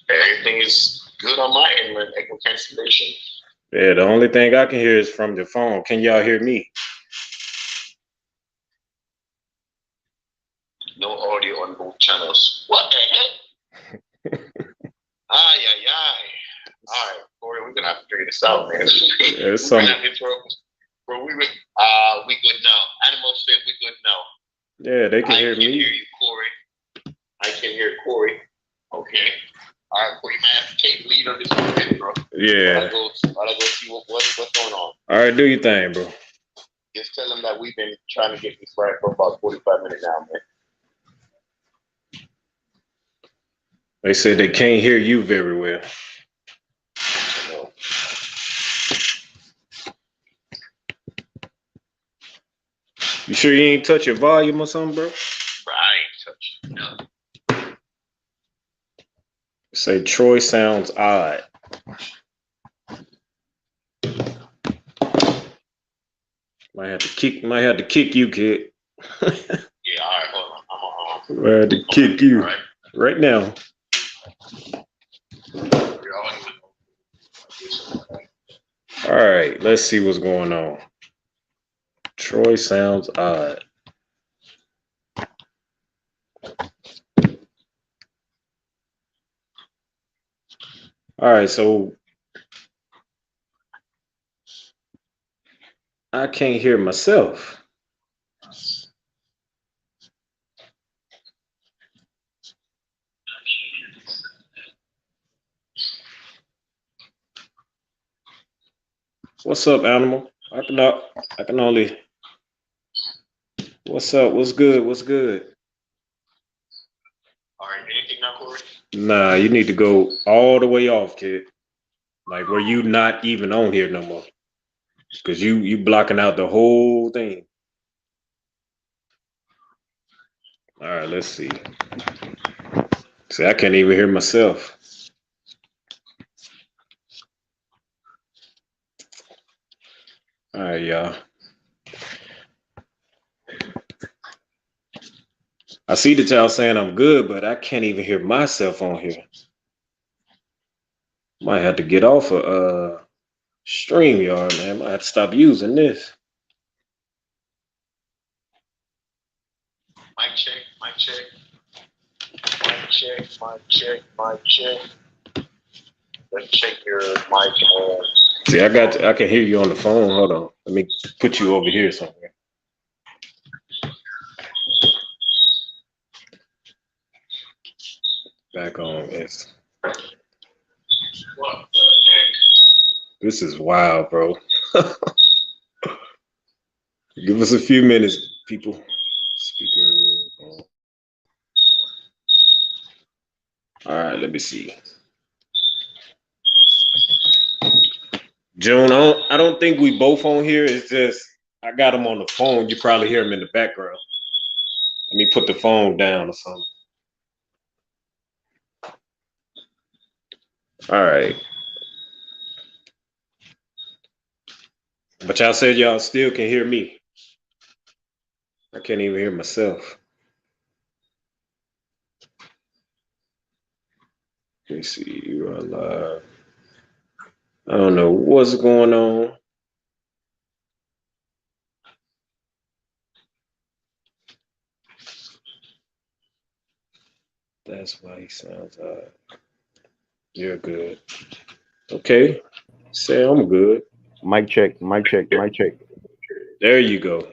Everything is good on my end, man. Echo cancellation. Yeah, the only thing I can hear is from the phone. Can y'all hear me? No audio on both channels. What the heck? Ay, ay, ay. All right, Corey, we're gonna have to figure this out, man. Yeah, We're some. gonna have to throw. Bro, we good now. Animals said we good now. Yeah, they can I hear can hear me. you, Corey. I can hear Corey. Okay. All right, Corey, man, have to take the lead on this one, minute, bro. Yeah. While I go see what's going on. All right, do your thing, bro. Just tell them that we've been trying to get this right for about 45 minutes now, man. They said they can't hear you very well. You You sure you ain't touch your volume or something, bro? I ain't touching nothing. Say Troy sounds odd. Might have to kick you, kid. Yeah, all right, hold on. I'm Might have to kick all you right. right now. You're all All right, let's see what's going on. Troy sounds odd. All right, so I can't hear myself. What's up, animal? I can only. What's up? What's good? What's good? right. Anything now, Corey? Nah, you need to go all the way off, kid. Like where you not even on here no more. Cause you blocking out the whole thing. All right, let's see. See, I can't even hear myself. All right, y'all. I see that y'all saying I'm good, but I can't even hear myself on here. Might have to get off of StreamYard, man. Might have to stop using this. Mic check, mic check, mic check, mic check, mic check. Let's check your mic. See, I can hear you on the phone. Hold on. Let me put you over here somewhere. Back on this. What the heck? This is wild, bro. Give us a few minutes, people. Speaker. All right, let me see. June, I don't think we both on here. It's just I got him on the phone. You probably hear him in the background. Let me put the phone down or something. All right. But y'all said y'all still can hear me. I can't even hear myself. Let me see. You are live. I don't know what's going on. That's why he sounds odd. You're good. Okay. Say I'm good. Mic check, mic check, mic check. There you go.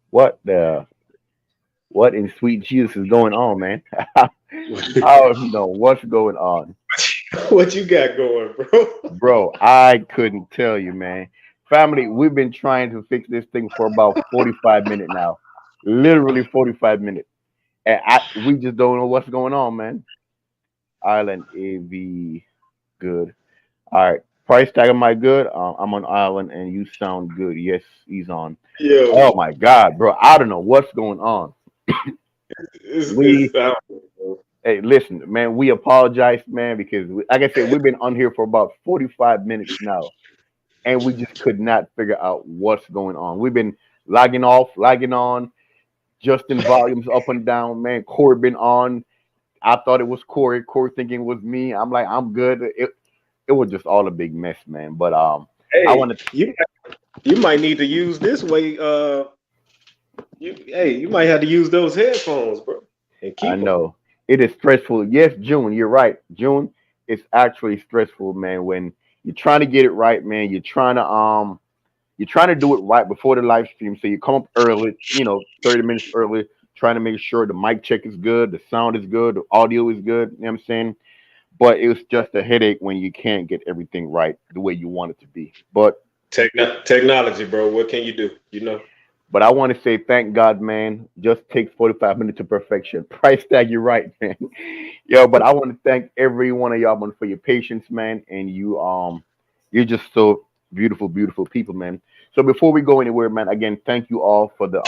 What the what in sweet Jesus is going on, man? I don't know what's going on. What you got going, bro? Bro, I couldn't tell you, man. Family, we've been trying to fix this thing for about 45 minutes now. Literally 45 minutes. And we just don't know what's going on, man. Island AV good. All right. Price tag, am I good? I'm on Island and you sound good. Yes, he's on. Yo, Oh my God, bro. I don't know what's going on. it's We Hey, listen, man, we apologize, man, because like I said, we've been on here for about 45 minutes now, and we just could not figure out what's going on. We've been logging off, logging on, Justin volumes up and down, man. Corey been on. I thought it was Corey. Corey thinking it was me. I'm like, I'm good. It was just all a big mess, man. But I Hey, want to. you might need to use this way. You might have to use those headphones, bro, and I keep them. know it is stressful. Yes, June, you're right. June, it's actually stressful, man. When you're trying to get it right, man, you're trying to do it right before the live stream. So you come up early, 30 minutes early, trying to make sure the mic check is good, the sound is good, the audio is good. You know what I'm saying? But it was just a headache when you can't get everything right the way you want it to be. Technology, bro. What can you do? You know. But I want to say thank God, man. Just takes 45 minutes to perfection. Price tag, you're right, man. Yo, but I want to thank every one of y'all, man, for your patience, man. And you're just so beautiful, beautiful people, man. So before we go anywhere, man, again, thank you all for the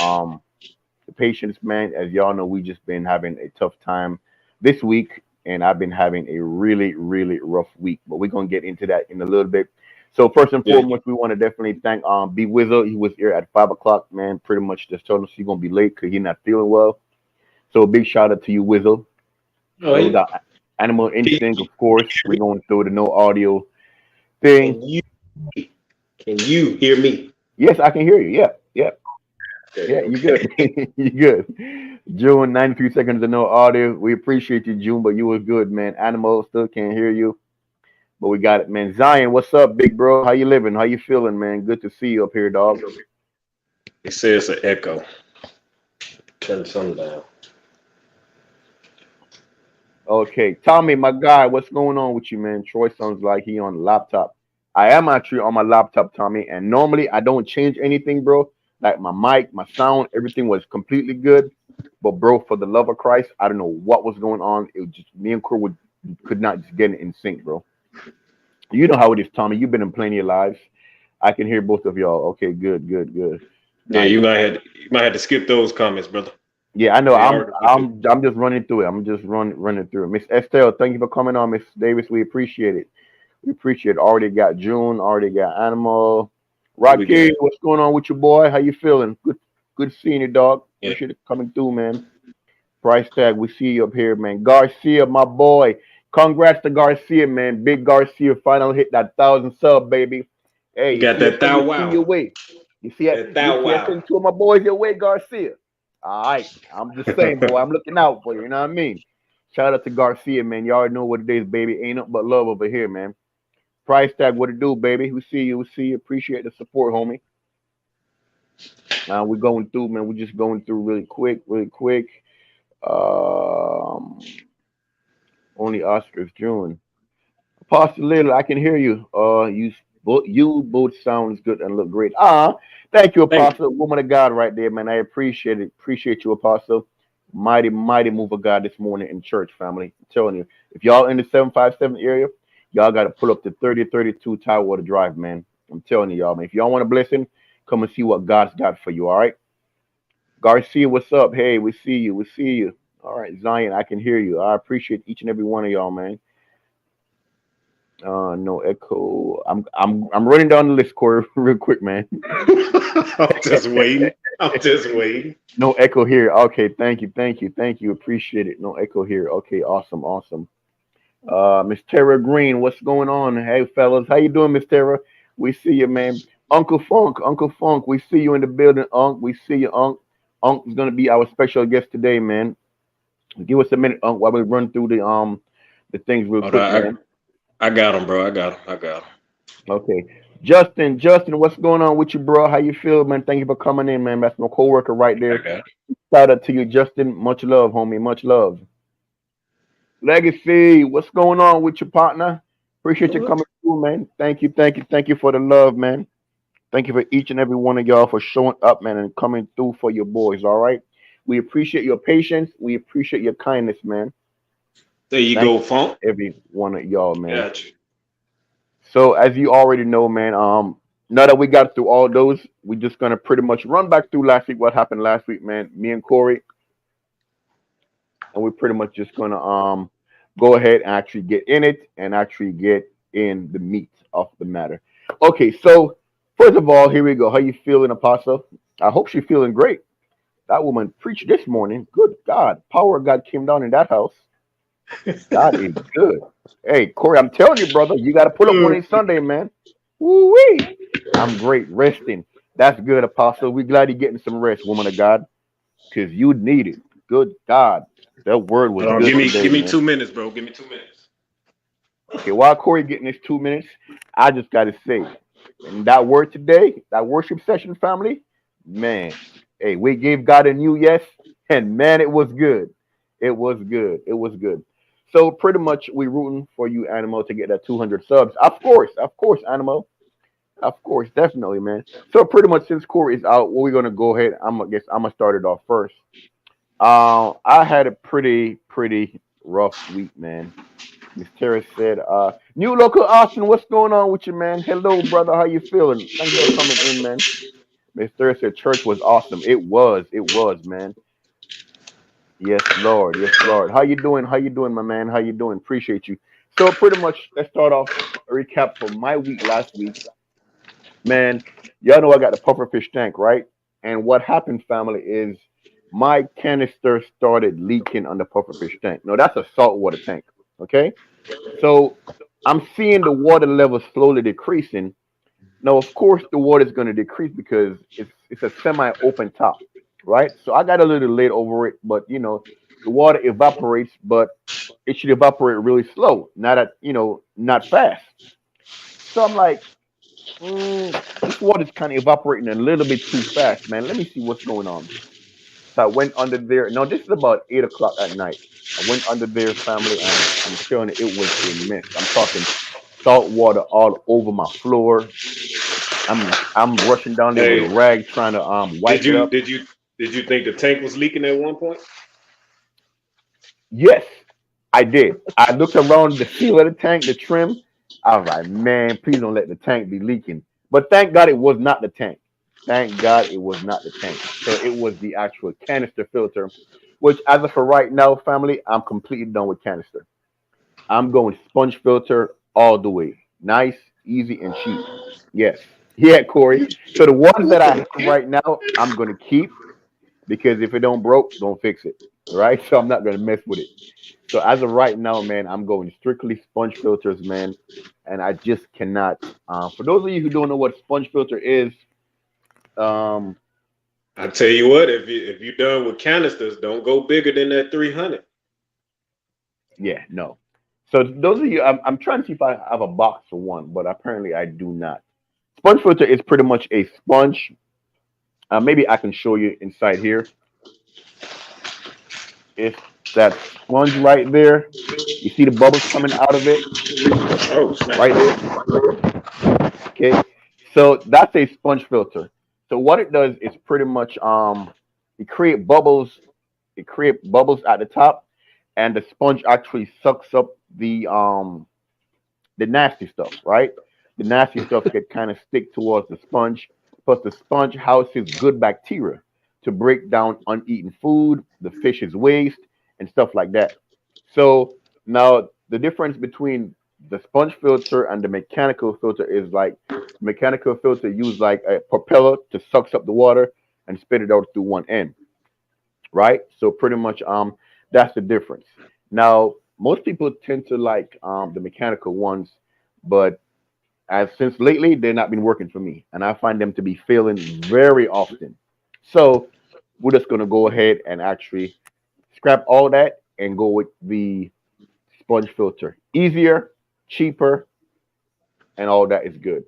patience, man. As y'all know, we just been having a tough time this week, and I've been having a really, really rough week. But we're gonna get into that in a little bit. So first and Yeah. foremost, we want to definitely thank B Wizzo. He was here at 5 o'clock, man. Pretty much just told us he's gonna be late because he's not feeling well. So a big shout out to you, Wizzo. Oh, And we got Animal can Instinct, of course. We're going through the no audio thing. you can you hear me? Yes, I can hear you. Yeah, yeah, Okay, yeah. You good? okay. You good? June, 93 seconds of no audio. We appreciate you, June, but you was good, man. Animal still can't hear you, but we got it, man. Zion, what's up, big bro? How you living? How you feeling, man? Good to see you up here, dog. It says an echo. Turn some down. Okay, Tommy, my guy, what's going on with you, man? Troy sounds like he on the laptop. I am actually on my laptop, Tommy, and normally I don't change anything, bro. Like my mic, my sound, everything was completely good. But bro, for the love of Christ, I don't know what was going on. It was just me and Corey could not just get it in sync, bro. You know how it is, Tommy. You've been in plenty of lives. I can hear both of y'all. Okay, good, good, good. Yeah, Nice. you might have to skip those comments, brother. Yeah, I know. They I'm already went through. I'm I'm just running through it. I'm just running through it. Miss Estelle, thank you for coming on, Miss Davis. We appreciate it. We appreciate it. Already got June. Already got Animal. What we Rocky, got? what's going on with your boy? How you feeling? Good seeing you, dog. Yeah. Appreciate it coming through, man. Price tag, we see you up here, man. Garcia, my boy. Congrats to Garcia, man. Big Garcia finally hit that 1,000 sub, baby. Hey, You you got see, I that send thou you two your wow. way. That You thou see, I wow. send two of my boys your way, Garcia. All right, I'm just saying, boy. I'm looking out for you. You know what I mean? Shout out to Garcia, man. You already know what it is, baby. Ain't nothing but love over here, man. Price tag, what it do, baby? We see you. We see you. Appreciate the support, homie. We're going through, man. We're just going through really quick, really quick. Um, only Oscars, June. Apostle Little, I can hear you. You both sounds good and look great. Thank you, Thank you. Apostle. Woman of God, right there, man. I appreciate it. Appreciate you, Apostle. Mighty, mighty move of God this morning in church, family. I'm telling you, if y'all in the 757 area, y'all got to pull up the 3032 Tidewater Drive, man. I'm telling you, y'all, man. If y'all want a blessing, come and see what God's got for you. All right, Garcia, what's up? Hey, we see you. We see you. All right, Zion, I can hear you. I appreciate each and every one of y'all, man. No echo. I'm running down the list, Corey, real quick, man. I'm just waiting. I'm just waiting. No echo here. Okay, thank you. Appreciate it. No echo here. Okay, awesome, awesome. Miss Tara Green, what's going on? Hey, fellas, how you doing, Miss Tara? We see you, man. Uncle Funk, we see you in the building, Unc. We see you, Unc. Unc is gonna be our special guest today, man. Give us a minute, Unc, while we run through the things real Hold quick, on, man. I got him, bro. I got him. I got him. Okay. Justin, what's going on with you, bro? How you feel, man? Thank you for coming in, man. That's my coworker right I there. got him. Shout out to you, Justin. Much love, homie. Much love. Legacy, what's going on with your partner? Appreciate you coming through, man. Thank you for the love, man. Thank you for each and every one of y'all for showing up, man, and coming through for your boys. All right. We appreciate your patience. We appreciate your kindness, man. There you Thank go, Funk. every one of y'all, man. Got you. So as you already know, man, now that we got through all those, we're just gonna pretty much run back through last week. What happened last week, man? Me and Corey, and we're pretty much just gonna go ahead and actually get in it and actually get in the meat of the matter. Okay, so first of all, here we go. How you feeling, Apostle? I hope she's feeling great. That woman preached this morning. Good God, power of God came down in that house. God is good. Hey, Corey, I'm telling you, brother, you got to pull up one on Sunday, man. Woo wee. I'm great. Resting. That's good, Apostle. We glad you're getting some rest, woman of God, because you need it. Good God. That word was Hold on, good today, give me man. 2 minutes, bro. Give me 2 minutes. Okay, while Corey getting his 2 minutes, I just got to say, and that word today, that worship session, family, man, hey, we gave God a new yes, and man, it was good. It was good. It was good. So pretty much we rooting for you, Animal, to get that 200 subs. Of course, Animal. Of course, definitely, man. So pretty much since Corey is out, we're gonna go ahead. I'm gonna start it off first. I had a pretty rough week, man. Miss Terry said, new local Austin, what's going on with you, man? Hello, brother. How you feeling? Thank you for coming in, man. Miss Terry said church was awesome. It was, man. Yes, Lord. Yes, Lord. How you doing? How you doing, my man? How you doing? Appreciate you. So pretty much let's start off a recap from my week last week. Man, y'all know I got the pufferfish tank, right? And what happened, family, is my canister started leaking on the pufferfish tank. No, that's a saltwater tank. Okay. So I'm seeing the water level slowly decreasing. Now, of course, the water is going to decrease because it's a semi-open top, right? So I got a little late over it, but the water evaporates, but it should evaporate really slow, not fast. So I'm like, this water's kind of evaporating a little bit too fast, man. Let me see what's going on. So I went under there. Now this is about 8 o'clock at night. I went under there, family, and I'm telling you, it was a mess. I'm talking salt water all over my floor. I'm rushing down there with a Hey, rag trying to did wipe it you up. did you did you think the tank was leaking at one point? Yes, I did. I looked around the seal of the tank, the trim. I was like, man, please don't let the tank be leaking. But thank God it was not the tank. Thank God it was not the tank. So it was the actual canister filter, which as of for right now, family, I'm completely done with canister. I'm going sponge filter all the way. Nice, easy, and cheap. Yes. Yeah, Corey. So the ones that I have right now, I'm gonna keep because if it don't broke, don't fix it. Right? So I'm not gonna mess with it. So as of right now, man, I'm going strictly sponge filters, man, and I just cannot. For those of you who don't know what sponge filter is, um, I tell you what, if you done with canisters, don't go bigger than that 300. yeah, no. So those of you, I'm trying to see if I have a box for one, but apparently I do not. Sponge filter is pretty much a sponge. Maybe I can show you inside here. It's that sponge right there. You see the bubbles coming out of it Oh right there. snap! Okay, so that's a sponge filter. So what it does is pretty much it create bubbles. It create bubbles at the top, and the sponge actually sucks up the nasty stuff, right? The nasty stuff can kind of stick towards the sponge. Plus, the sponge houses good bacteria to break down uneaten food, the fish's waste, and stuff like that. So now the difference between the sponge filter and the mechanical filter is like mechanical filter use like a propeller to sucks up the water and spit it out through one end, right? So pretty much that's the difference. Now most people tend to like the mechanical ones, but as since lately they're not been working for me, and I find them to be failing very often. So we're just gonna go ahead and actually scrap all that and go with the sponge filter. Easier, cheaper, and all that is good.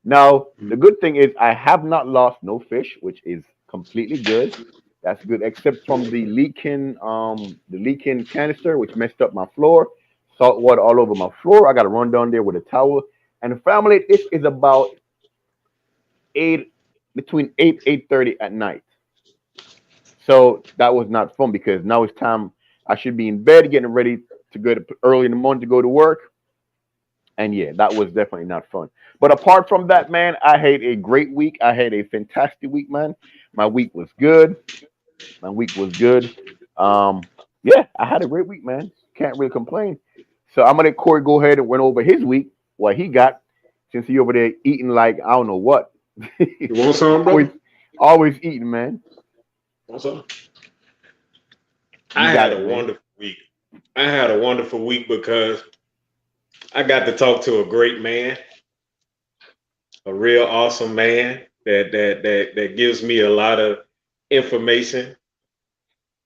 Now, the good thing is I have not lost no fish, which is completely good. That's good, except from the leaking canister, which messed up my floor. Salt water all over my floor. I got to run down there with a towel. And family, this is about eight between 8:30 at night. So that was not fun because now it's time. I should be in bed, getting ready to go to early in the morning to go to work. And yeah, that was definitely not fun. But apart from that, man, I had a great week. I had a fantastic week, man. My week was good. My week was good. Yeah, I had a great week, man. Can't really complain. So I'm gonna let Corey go ahead and went over his week, what he got, since he over there eating like I don't know what. You want some, always, brother? always eating, man. Want some? You I got had it, a man. wonderful week. I had a wonderful week because I got to talk to a great man, a real awesome man that gives me a lot of information.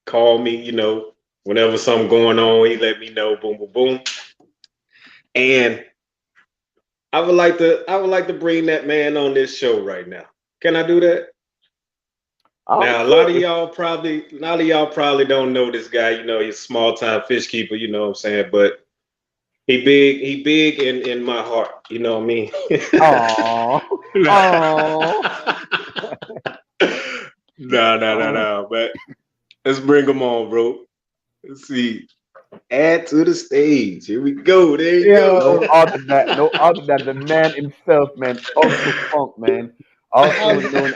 Call me, whenever something going on, he let me know. Boom, boom, boom. And I would like to bring that man on this show right now. Can I do that? Now, a lot of y'all probably don't know this guy. He's a small time fish keeper. You know what I'm saying? But he big in my heart. You know what I mean? Oh, No. But let's bring him on, bro. Let's see. Add to the stage. Here we go. There you go. no other that, no other than the man himself, man, Uncle Funk, man. Also known,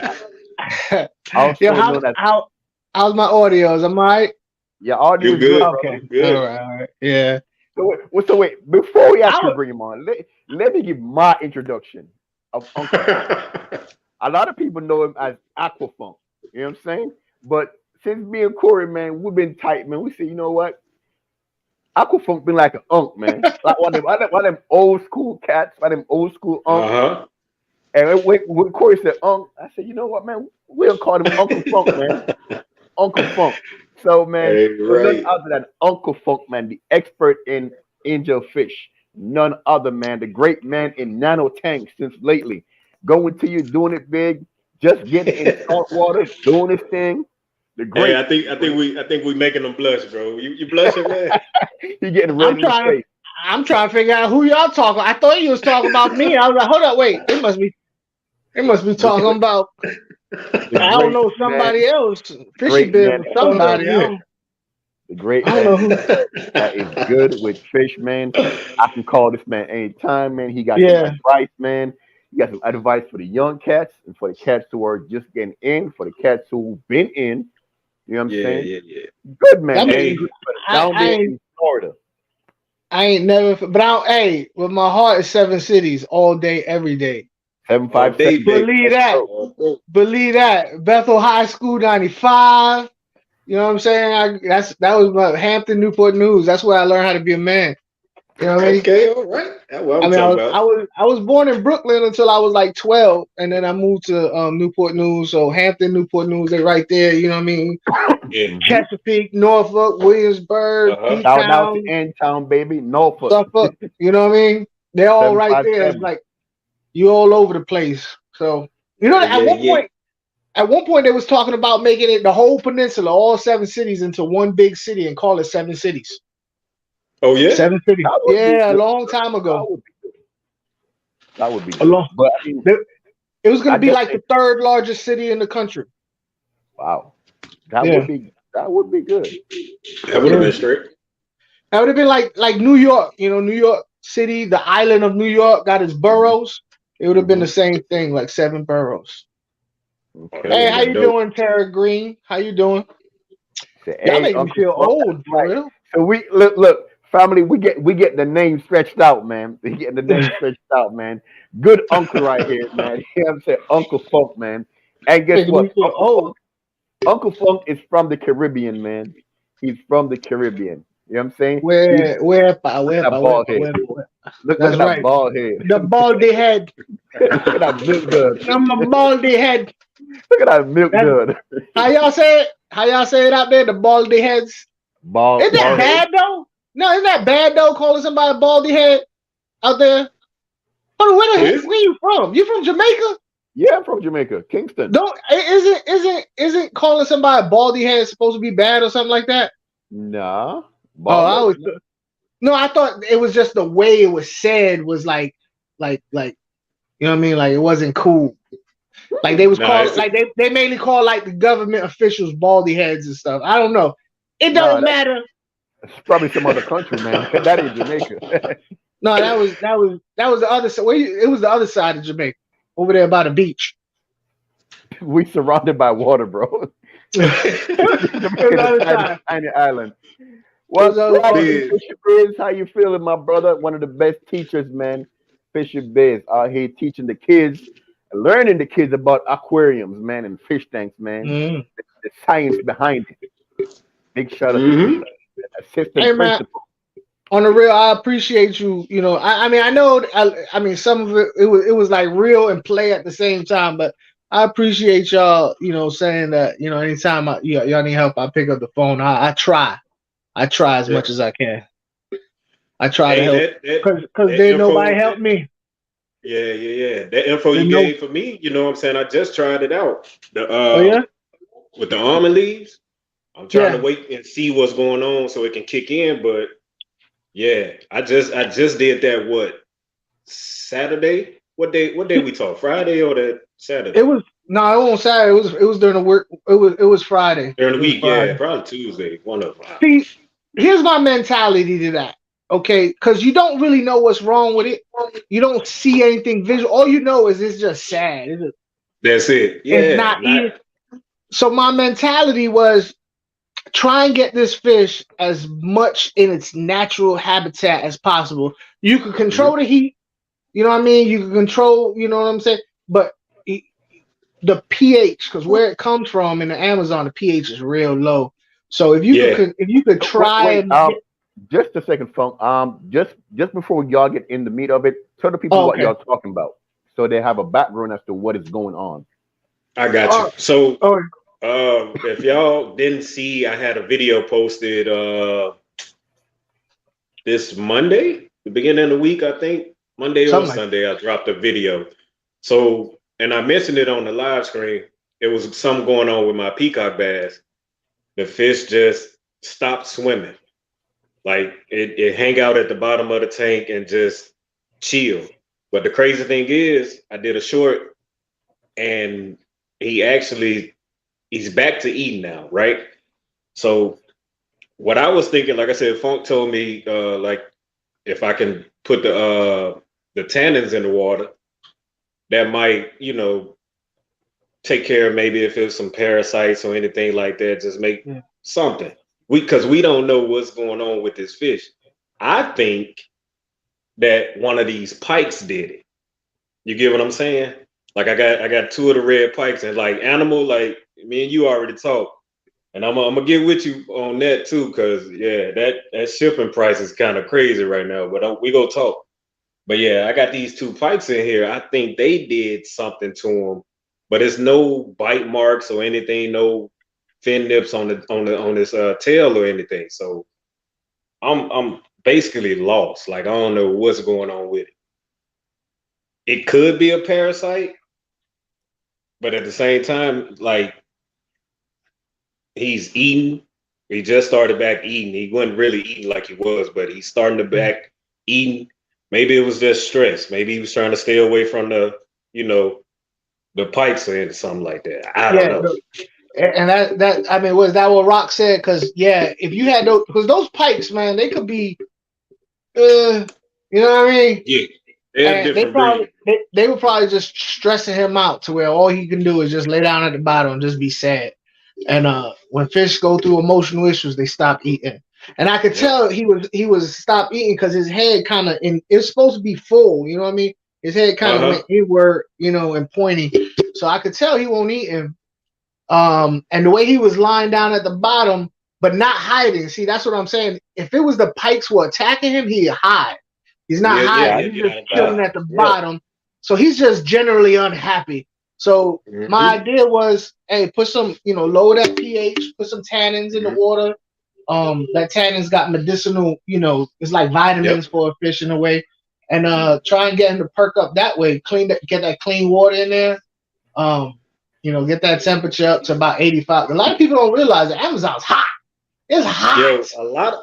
Yo, known as how's my audios? Am I right? your audio You is good, good? brother. Okay. Good. All right. Yeah. So wait, before we actually I- bring him on, let me give my introduction of Uncle Funk. A lot of people know him as Aqua Funk. You know what I'm saying? But since me and Corey, man, we've been tight, man. We say, you know what? Aqua Funk been like an unk, man. Like one of them old school cats, one of them old school unks. Uh-huh. And when Corey said unk, I said, you know what, man? We'll call him Uncle Funk, man. Uncle Funk. So, man, Hey, so none right. other than Uncle Funk, man, the expert in angel fish. None other, man, the great man in nano tanks since lately. Going to you, doing it big, just getting in salt water, doing this thing. The great. Hey, I think we making them blush, bro. You blushing, man? He getting I'm ready to trying say. I'm trying to figure out who y'all talking. I thought you was talking about me. I was like, hold up, wait. They must be talking about I don't know somebody else. Fishy great bit man with somebody. himself, The great I don't know man who. that is good with fish, man. I can call this man anytime, man. He got Yeah. some advice, man. He got some advice for the young cats and for the cats who are just getting in, for the cats who've been in. You know what I'm saying? Yeah. Good man, That man. means Good for I, down I there ain't in Florida. I ain't never but hey, with my heart is 7 cities all day, every day. 757. Big. Believe that. Oh, Believe that. Bethel High School 95. You know what I'm saying? That was my Hampton Newport News. That's where I learned how to be a man. You know what I mean? okay, all right. That's what I I'm mean, talking about. I was born in Brooklyn until I was like 12, and then I moved to Newport News. So Hampton, Newport News, they right there. You know what I mean? Yeah. Mhm. Chesapeake, Norfolk, Williamsburg, Uh-huh. Shout out P-Town, to N Town, baby. Norfolk. Suffolk. You know what I mean? They're all right there. It's 757. like you all over the place. So you know, Yeah. at one point they was talking about making it the whole peninsula, all 7 cities, into one big city and call it 7 cities. Oh yeah. 7 cities. That would be Yeah, a good. long time That ago. would be good. That would be A good. long. But I mean, It was going I to be just like the third largest city in the country. wow. That Yeah. would be good. That would have been straight. That would have been like New York. You know, New York City, the island of New York, got its boroughs. It would have been the same thing, like 7 boroughs. Okay. Hey, would've how been you dope. doing, Tara Green? How you doing? Say, Y'all hey, making me Uncle feel Buck, old, that's for right. real. So we look, family, we get the name stretched out, man. We get the name stretched out, man. Good uncle right here, man. You know what I'm saying? Uncle Funk, man. And guess Making me what? feel old. Uncle Funk is from the Caribbean, man. He's from the Caribbean. You know what I'm saying? Where, That bald head. Look That's at that right. bald head. The baldy head. Look at that milk dud. I'm a baldy head. Look at that milk dud. How y'all say it? How y'all say it out there? The baldy heads. Bald, Isn't that bald head. bad though? No, isn't that bad though? Calling somebody a baldy head out there. Hold on, where you from? You from Jamaica? Yeah, I'm from Jamaica, Kingston. Don't isn't calling somebody a baldy head supposed to be bad or something like that? Nah. Oh, I Bald. was no, I thought it was just the way it was said was like you know what I mean? Like it wasn't cool. Like they was calling like they mainly call like the government officials baldy heads and stuff. I don't know. It doesn't matter. It's probably some other country, man. That ain't Jamaica. No, that was the other side. It was the other side of Jamaica, over there by the beach. We surrounded by water, bro. It Tiny island. What's cracking, Fisher Biz? How you feeling, my brother? One of the best teachers, man. Fisher Biz out here teaching the kids, learning the kids about aquariums, man, and fish tanks, man. The science behind it. Big shout out to Fisher. assistant Hey man, principal. on the real, I appreciate you. You know, I mean, I know, I mean, some of it was like real and play at the same time, but I appreciate y'all. You know, saying that. You know, anytime y'all need help, I pick up the phone. I try as Yeah. much as I can. I try to Hey, help because that did nobody info, help me. yeah. That info you Didn't know. gave for me, you know what I'm saying? I just tried it out. The Oh yeah, with the almond leaves. I'm trying to yeah. wait and see what's going on so it can kick in. But yeah, I just did that Saturday? What day we talk? Friday or that It Saturday? was no, it wasn't Saturday. It was during the work. It was Friday. During It the was week, yeah, Friday. probably Tuesday. One of them. See, here's my mentality to that. Okay, because you don't really know what's wrong with it. You don't see anything visual. All you know is it's just sad. That's it. It's Yeah. not eating. So my mentality was try and get this fish as much in its natural habitat as possible. You can control the heat. You know what I mean? You can control. You know what I'm saying? But the pH, because where it comes from in the Amazon, the pH is real low. So Yeah. if you could try Wait, and get, just a second, Funk. Just before y'all get in the meat of it, tell the people oh, what okay. y'all talking about, so they have a background as to what is going on. I got you. Oh, So oh, if y'all didn't see, I had a video posted this Monday, the beginning of the week, I think. Monday or something like Sunday, I dropped a video. So, and I mentioned it on the live screen. It was something going on with my peacock bass. The fish just stopped swimming. Like it hang out at the bottom of the tank and just chill. But the crazy thing is, I did a short and he's back to eating now, right? So what I was thinking, like I said, Funk told me like if I can put the tannins in the water, that might, take care of maybe if it's some parasites or anything like that, just make yeah. something. Because we don't know what's going on with this fish. I think that one of these pikes did it. You get what I'm saying? Like I got two of the red pikes and like animal, like me and you already talked. And I'm gonna get with you on that too, because yeah, that shipping price is kind of crazy right now. But we go talk. But yeah, I got these two pikes in here. I think they did something to them, but it's no bite marks or anything, no fin nips on this tail or anything. So I'm basically lost. Like I don't know what's going on with it. It could be a parasite, but at the same time, like he's eating. He just started back eating. He wasn't really eating like he was, but he's starting to back eating. Maybe it was just stress. Maybe he was trying to stay away from the pikes or something like that. I don't Yeah, know. and that I mean, was that what Rock said? Because yeah, if you had those pikes, man, they could be, you know what I mean? Yeah, they're a And different breed. they were probably just stressing him out to where all he can do is just lay down at the bottom and just be sad. And when fish go through emotional issues, they stop eating. And I could Yep. tell he was stopped eating because his head kind of it's supposed to be full, you know what I mean? His head kind of Uh-huh. went inward, and pointy. So I could tell he won't eat him. And the way he was lying down at the bottom, but not hiding. See, that's what I'm saying. If it was the pikes were attacking him, he'd hide. He's not Yeah, hiding. he'll He's get just out of chilling bottom. at the Yeah. bottom. So he's just generally unhappy. So my Mm-hmm. idea was, hey, put some, lower that pH, put some tannins in the Mm-hmm. water. That tannins got medicinal, it's like Yep. vitamins for a fish in a way. And try and get him to perk up that way. Get that clean water in there. Um, get that temperature up to about 85. A lot of people don't realize that Amazon's hot. It's hot. Yo,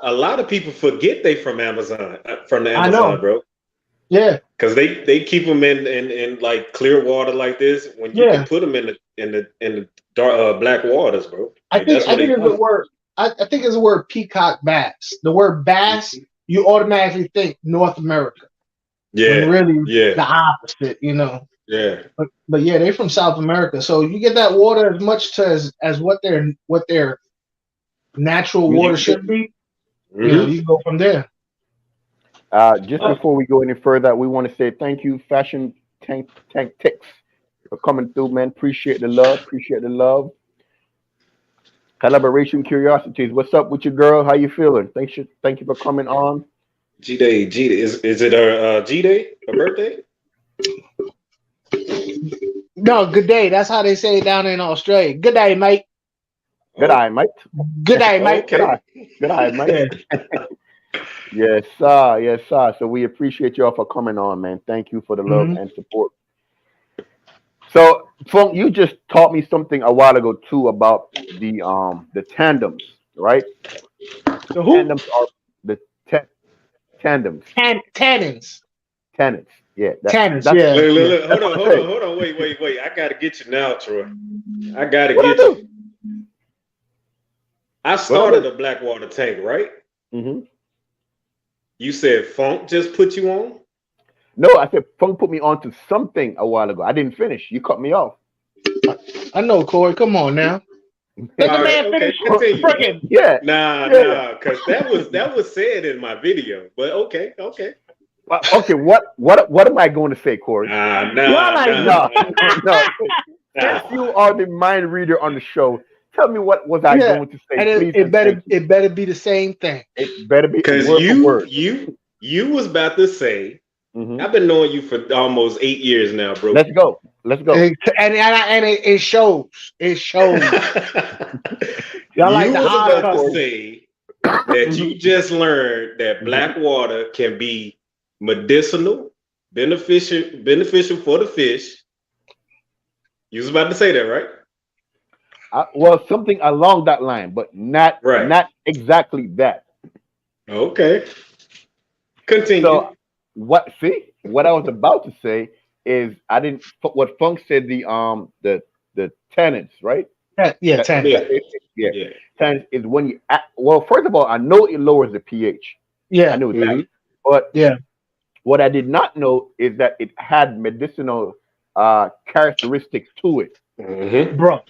a lot of people forget they from the I Amazon, know. bro. Yeah. Because they keep them in like clear water like this when you can Yeah. put them in the dark black waters, bro. I Like think that's I where think they it's the come. word. I think it's the word peacock bass. The word bass, you automatically think North America when Yeah, really yeah, the opposite. yeah. But yeah, they're from South America. So you get that water as much as what their natural water should be. Mm-hmm. You go from there. Just before we go any further, we want to say thank you, Fashion Tank Ticks, for coming through, man. Appreciate the love. Appreciate the love. Collaboration Curiosities. What's up with your girl? How you feeling? Thank you for coming on. G-Day, is it her G-Day, her birthday? No, good day. That's how they say it down in Australia. Good day, mate. Good eye, mate. Good day, mate. Good eye. Good eye, mate. Yes, sir. Yes, sir. So we appreciate y'all for coming on, man. Thank you for the love and support. So, Funk, you just taught me something a while ago too about the tandems, right? So who? Tandems are the tandems. Tannins. Tannins. Yeah. Tannins. That's, Yeah. Look, hold on. Wait. I gotta get you now, Troy. I gotta get you. I started a Blackwater tank, right? Mm-hmm. You said Funk just put you on? No, I said Funk put me on to something a while ago. I didn't finish. You cut me off. I know, Corey. Come on now. Let the man finish. Continue. Yeah. Nah, because that was said in my video. But okay. Well, okay, what am I going to say, Corey? No. If you are the mind reader on the show, tell me what was I going to say. And it better be the same thing. It better be because you was about to say. I've been knowing you for almost 8 years now, bro. Let's go. And it shows. It shows. Y'all like the about to say that you just learned that Blackwater can be medicinal, beneficial for the fish. You was about to say that, right? Well, something along that line, but not exactly that. Okay. Continue. So what I was about to say is what Funk said the tannins, right? Yeah, tannins. Yeah. Tannins is when you first of all, I know it lowers the pH. Yeah. I knew that. But what I did not know is that it had medicinal characteristics to it. Bro.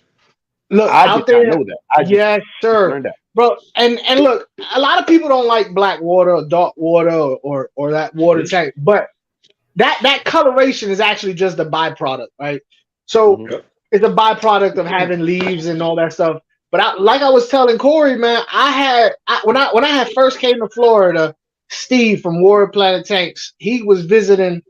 Look, I did not know that. Yes, sir. Bro, and look, a lot of people don't like black water or dark water or that water tank, but that coloration is actually just a byproduct, right? So it's a byproduct of having leaves and all that stuff. But like I was telling Corey, man, when I had first came to Florida, Steve from Warrior Planet Tanks, he was visiting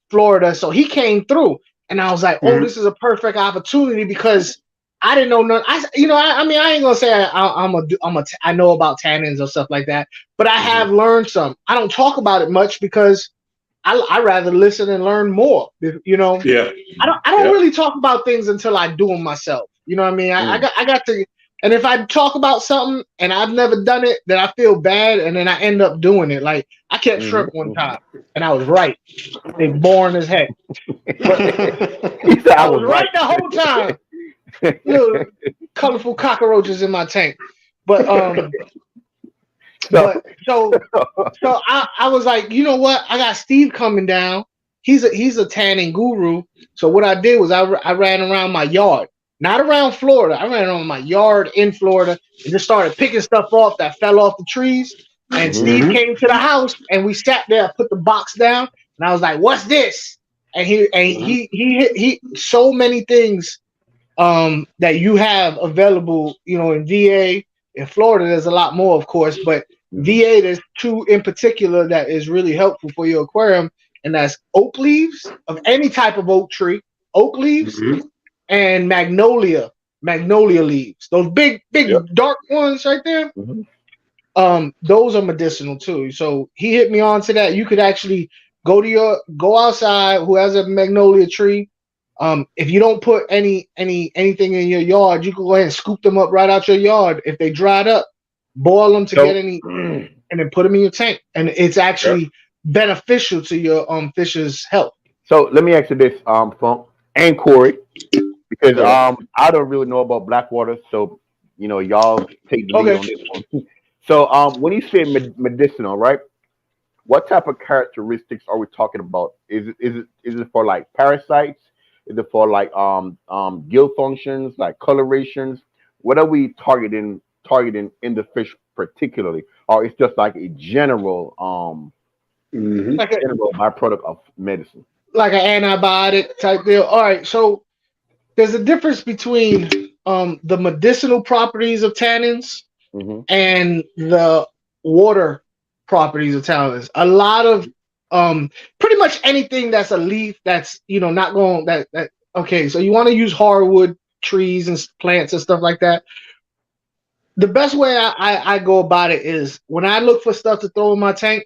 Florida, so he came through, and I was like, oh, this is a perfect opportunity because I didn't know none. I ain't gonna say I know about tannins or stuff like that, but I have learned some. I don't talk about it much because I rather listen and learn more. You know. Yeah. I don't really talk about things until I do them myself. You know what I mean? I got to. And if I talk about something and I've never done it, then I feel bad, and then I end up doing it. Like I kept shrimp one time, and I was right. They boring as heck. I was right the whole time. Little colorful cockroaches in my tank, but so I was like, you know what? I got Steve coming down. He's a tanning guru. So what I did was I ran around my yard, not around Florida. I ran around my yard in Florida and just started picking stuff off that fell off the trees. And Steve came to the house and we sat there, put the box down, and I was like, "What's this?" And he so many things that you have available, you know, in VA. In Florida, there's a lot more, of course, but VA, there's two in particular that is really helpful for your aquarium, and that's oak leaves of any type of oak tree, oak leaves, and magnolia leaves. Those big dark ones right there. Those are medicinal too. So he hit me on to that. You could actually go outside, who has a magnolia tree. If you don't put anything in your yard, you can go ahead and scoop them up right out your yard. If they dried up, boil them to get any, and then put them in your tank. And it's actually beneficial to your fish's health. So let me ask you this, Funk and Corey, because I don't really know about Blackwater, so you know y'all take the lead on this one. So when you say medicinal, right? What type of characteristics are we talking about? Is it for like parasites? Is it for like gill functions, like colorations? What are we targeting in the fish particularly, or it's just like a general general byproduct of medicine, like an antibiotic type deal? All right, so there's a difference between the medicinal properties of tannins Mm-hmm. and the water properties of tannins. A lot of pretty much anything that's a leaf that's not going that okay. So you want to use hardwood trees and plants and stuff like that. The best way I go about it is when I look for stuff to throw in my tank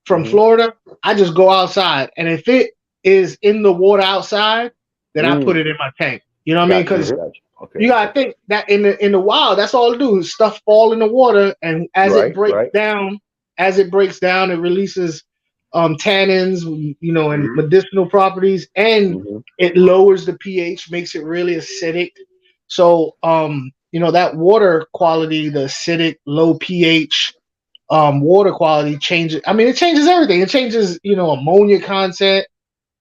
from Florida, I just go outside, and if it is in the water outside, then I put it in my tank. You know what I mean? Because you gotta think that in the wild, that's all it do is stuff fall in the water, and as it breaks down, it releases tannins, and medicinal properties, and it lowers the pH, makes it really acidic. So that water quality, the acidic, low pH water quality changes. I mean, it changes everything. It changes, ammonia content.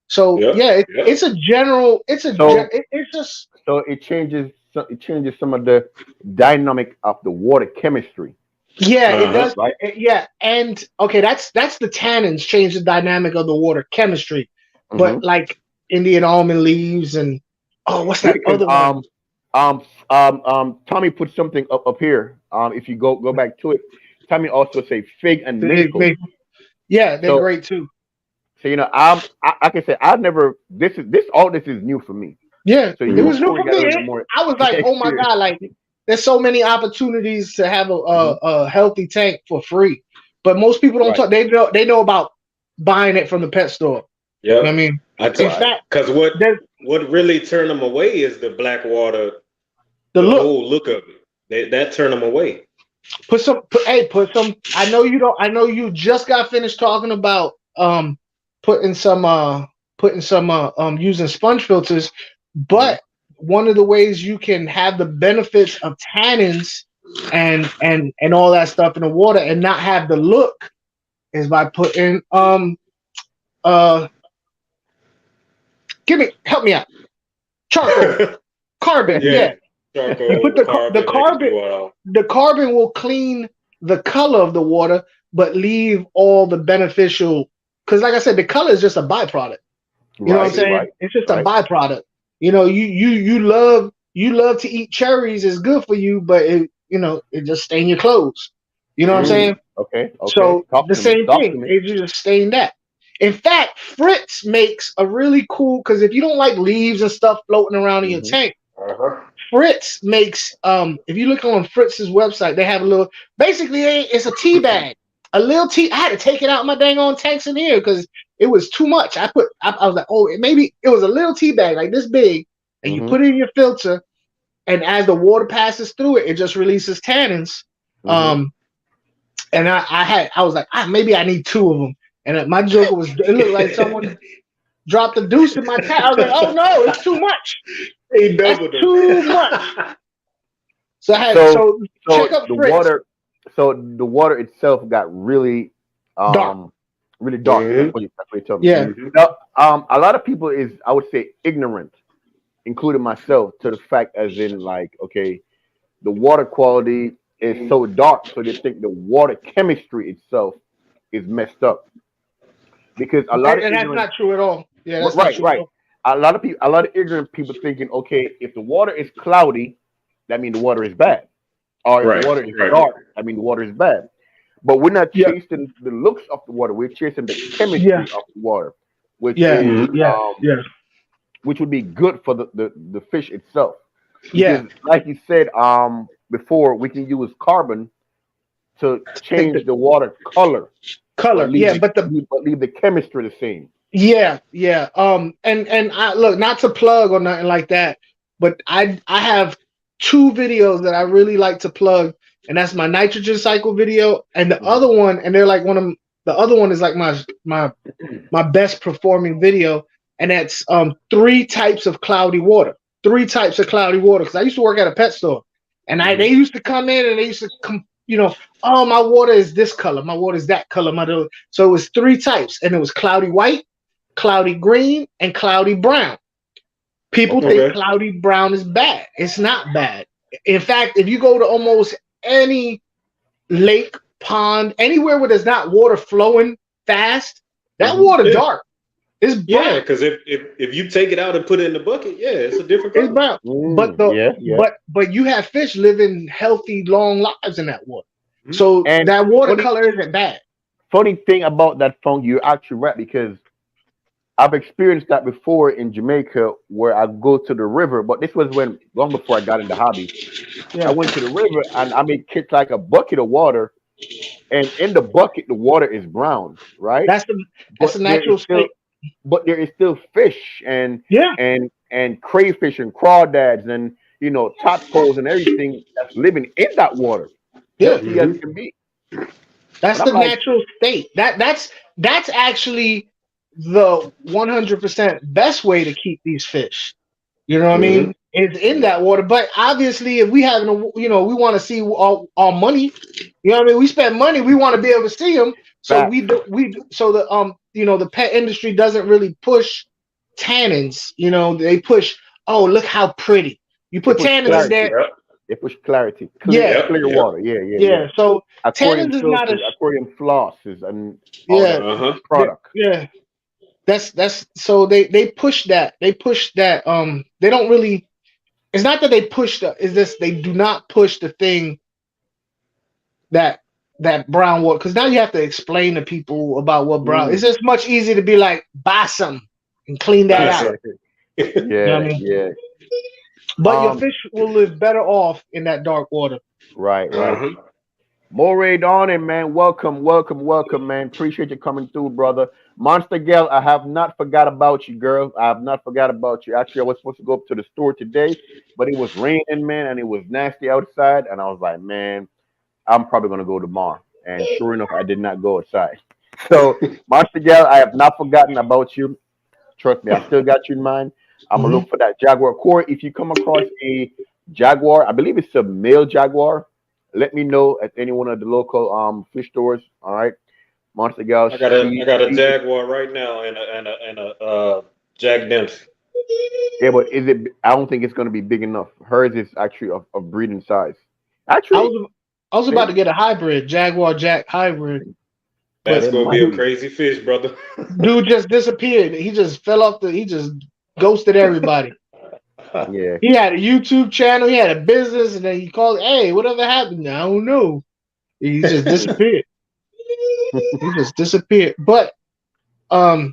So it's a general. It's just. So it changes. It changes some of the dynamic of the water chemistry. Yeah, it does. Right? And okay, that's the tannins change the dynamic of the water chemistry. But like Indian almond leaves and what's that other one? Tommy put something up here. If you go back to it, Tommy also say fig and maple. Yeah, they're great too. So I can say I've never. This is new for me. Yeah, so it was new for me. I was like, oh my god, like there's so many opportunities to have a healthy tank for free, but most people don't talk. They know about buying it from the pet store. Yeah, you know what I mean, because what really turned them away is the black water, the whole look of it. That turned them away. Put some. I know you don't. I know you just got finished talking about putting some using sponge filters, but one of the ways you can have the benefits of tannins and all that stuff in the water and not have the look is by putting help me out. Charcoal. Carbon, yeah. Charcoal, you put the carbon will clean the color of the water, but leave all the beneficial, because like I said, the color is just a byproduct. You know what I'm saying? It's just a byproduct. You love to eat cherries, it's good for you, but it just stain your clothes. You know what I'm saying? Okay. So the same thing, it just stain that. In fact, Fritz makes a really cool, because if you don't like leaves and stuff floating around in your tank, Fritz makes if you look on Fritz's website, they have a little, basically it's a tea bag. A little tea. I had to take it out of my dang on tanks in here because it was too much. I was like, maybe it was a little tea bag like this big, and you put it in your filter, and as the water passes through it, it just releases tannins. And I was like, maybe I need 2 of them. And my joker was, it looked like someone dropped a deuce in my tank. I was like, oh no, it's too much. That's too much. So I had check up the Fritz. water. So the water itself got really dark. Really dark. That's what you told me. Yeah. Now, a lot of people is, I would say, ignorant, including myself, to the fact as in like, okay, the water quality is so dark, so they think the water chemistry itself is messed up. Because a lot and of that's not true at all. Yeah, that's right. A lot of ignorant people thinking, okay, if the water is cloudy, that means the water is bad. Or if the water is dark, I mean the water is bad. But we're not chasing the looks of the water. We're chasing the chemistry of the water, which which would be good for the fish itself. Because, like you said before, we can use carbon to change the water color. But leave the chemistry the same. Yeah. And I look, not to plug or nothing like that, but I have 2 videos that I really like to plug, and that's my nitrogen cycle video, and the other one, and they're like the other one is like my best performing video, and that's 3 types of cloudy water. 3 types of cloudy water, because I used to work at a pet store, and they used to come in and they used to come, oh, my water is this color, my water is that color, so it was 3 types, and it was cloudy white, cloudy green, and cloudy brown. People think cloudy brown is bad. It's not bad. In fact, if you go to almost any lake, pond, anywhere where there's not water flowing fast, that water dark. It's brown. Yeah, because if you take it out and put it in the bucket, yeah, it's a different It's color. brown. But you have fish living healthy, long lives in that water. So And that water color isn't bad. Funny thing about that, Funk, you're actually right, because I've experienced that before in Jamaica, where I go to the river, but this was when long before I got into hobby. I went to the river and I made kids like a bucket of water, and in the bucket the water is brown, right? That's a natural state. But there is still fish and Yeah. and crayfish and crawdads and tadpoles and everything that's living in that water. Yeah. Healthy as can be. That's the natural state. That's actually the 100% best way to keep these fish. You know what I mean? Is in that water. But obviously, if we have, we want to see our money. You know what I mean? We spend money. We want to be able to see them. So so the pet industry doesn't really push tannins. They push. Oh, look how pretty. You put tannins in there. They push clarity. Clear water. Yeah. So aquarium tannins is not aquarium flosses and all that product. Yeah. That's so they push that. They push that. They don't really. It's not that they push they do not push the thing that brown water, because now you have to explain to people about what brown. It's just much easier to be like, buy some and clean that out. Yeah, you know what I mean? Yeah. But your fish will live better off in that dark water. Right. Moray Dawning, man, welcome, man. Appreciate you coming through, brother. Monster Gal, I have not forgot about you, girl. I have not forgot about you. Actually, I was supposed to go up to the store today, but it was raining, man, and it was nasty outside. And I was like, man, I'm probably gonna go tomorrow. And sure enough, I did not go outside. So, Monster Gal, I have not forgotten about you. Trust me, I still got you in mind. I'm gonna look for that Jaguar. Corey, if you come across a Jaguar, I believe it's a male Jaguar, let me know at any one of the local fish stores. All right, Monster Gal. I got a Jaguar right now and a Jack Dempsey. Yeah, but is it? I don't think it's going to be big enough. Hers is actually of breeding size. Actually, I was about to get a hybrid Jaguar Jack hybrid. That's gonna be a crazy fish, brother. Dude just disappeared. He just fell off he just ghosted everybody. Yeah. He had a YouTube channel, he had a business, and then he called, hey, whatever happened? I don't know. He just disappeared. He just disappeared. But I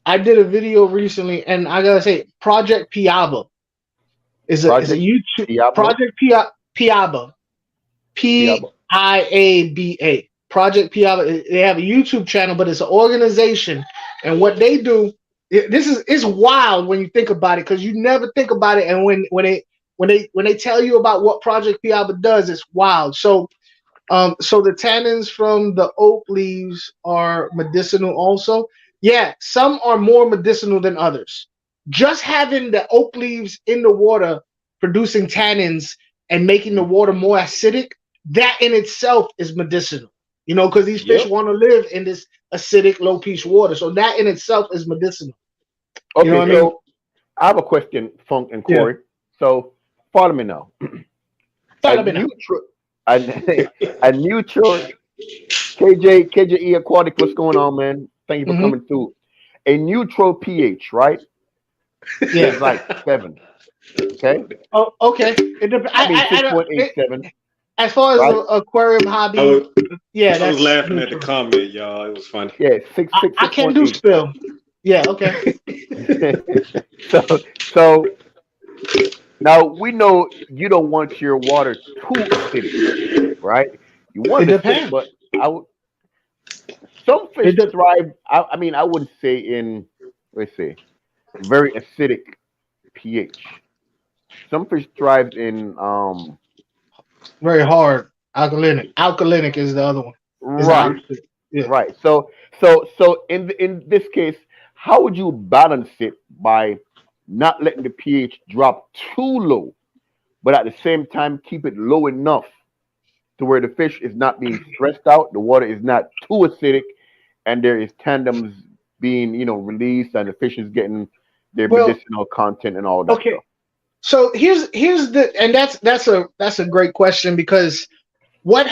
did a video recently, and I gotta say, Project Piaba is a YouTube Project Piaba. Piaba. Project Piaba. They have a YouTube channel, but it's an organization, and what they do. It's wild when you think about it, because you never think about it, and when they tell you about what Project Piaba does, it's wild. So the tannins from the oak leaves are medicinal also. Yeah, some are more medicinal than others. Just having the oak leaves in the water producing tannins and making the water more acidic, that in itself is medicinal. Because these fish want to live in this acidic, low pH water. So that in itself is medicinal. Okay, so I have a question, Funk and Corey. Yeah. So follow me now. A neutral KJE Aquatic, what's going on, man? Thank you for coming through. A neutral pH, right? Yeah, it's like 7. Okay. Oh, okay. It depends. I mean 6.87. As far as the aquarium hobby, I was laughing at the comment, y'all. It was funny. Yeah, 6. I can't do spill. Yeah, okay. so now we know you don't want your water too acidic, right? You want it acidic, but some fish thrive. I mean, I wouldn't say in, let's say, very acidic pH. Some fish thrive in very hard alkalinic. Alkalinic is the other one. Right. Yeah. Right. So in this case, how would you balance it by not letting the pH drop too low, but at the same time keep it low enough to where the fish is not being stressed out, the water is not too acidic, and there is tandems being released, and the fish is getting their medicinal content and all that. Okay. Stuff. So here's that's a great question, because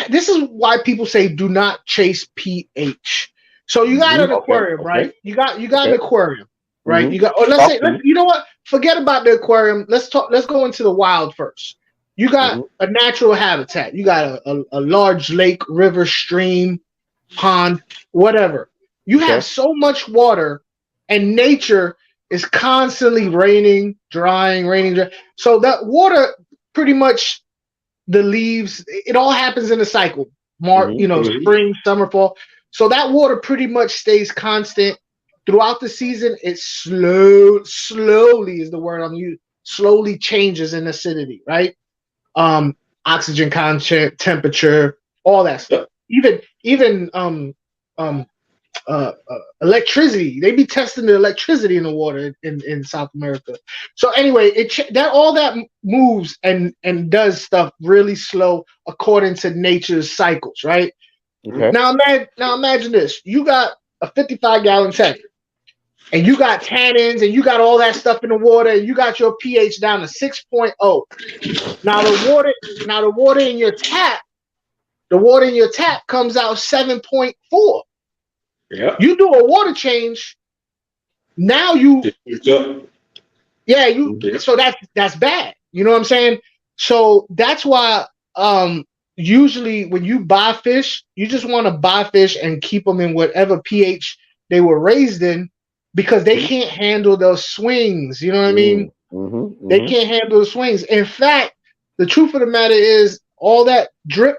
this is why people say do not chase pH, So you got an aquarium, right? You got an aquarium, right? You got, or let's say, you know what? Forget about the aquarium. Let's go into the wild first. You got a natural habitat. You got a large lake, river, stream, pond, whatever. You have so much water, and nature is constantly raining, drying, raining, drying. So that water, pretty much, the leaves, it all happens in a cycle. Spring, summer, fall. So that water pretty much stays constant throughout the season. It slowly is the word I'm using. Slowly changes in acidity, right? Oxygen content, temperature, all that stuff. Even electricity. They be testing the electricity in the water in South America. So anyway, all that moves and does stuff really slow according to nature's cycles, right? Okay. Now imagine this: you got a 55-gallon tank, and you got tannins, and you got all that stuff in the water, and you got your pH down to 6.0. Now the water in your tap comes out 7.4. Yeah. You do a water change. Now so that's bad. You know what I'm saying? So that's why usually when you buy fish, you just want to buy fish and keep them in whatever pH they were raised in, because they can't handle those swings. You know what I mean? They can't handle the swings. In fact, the truth of the matter is, all that drip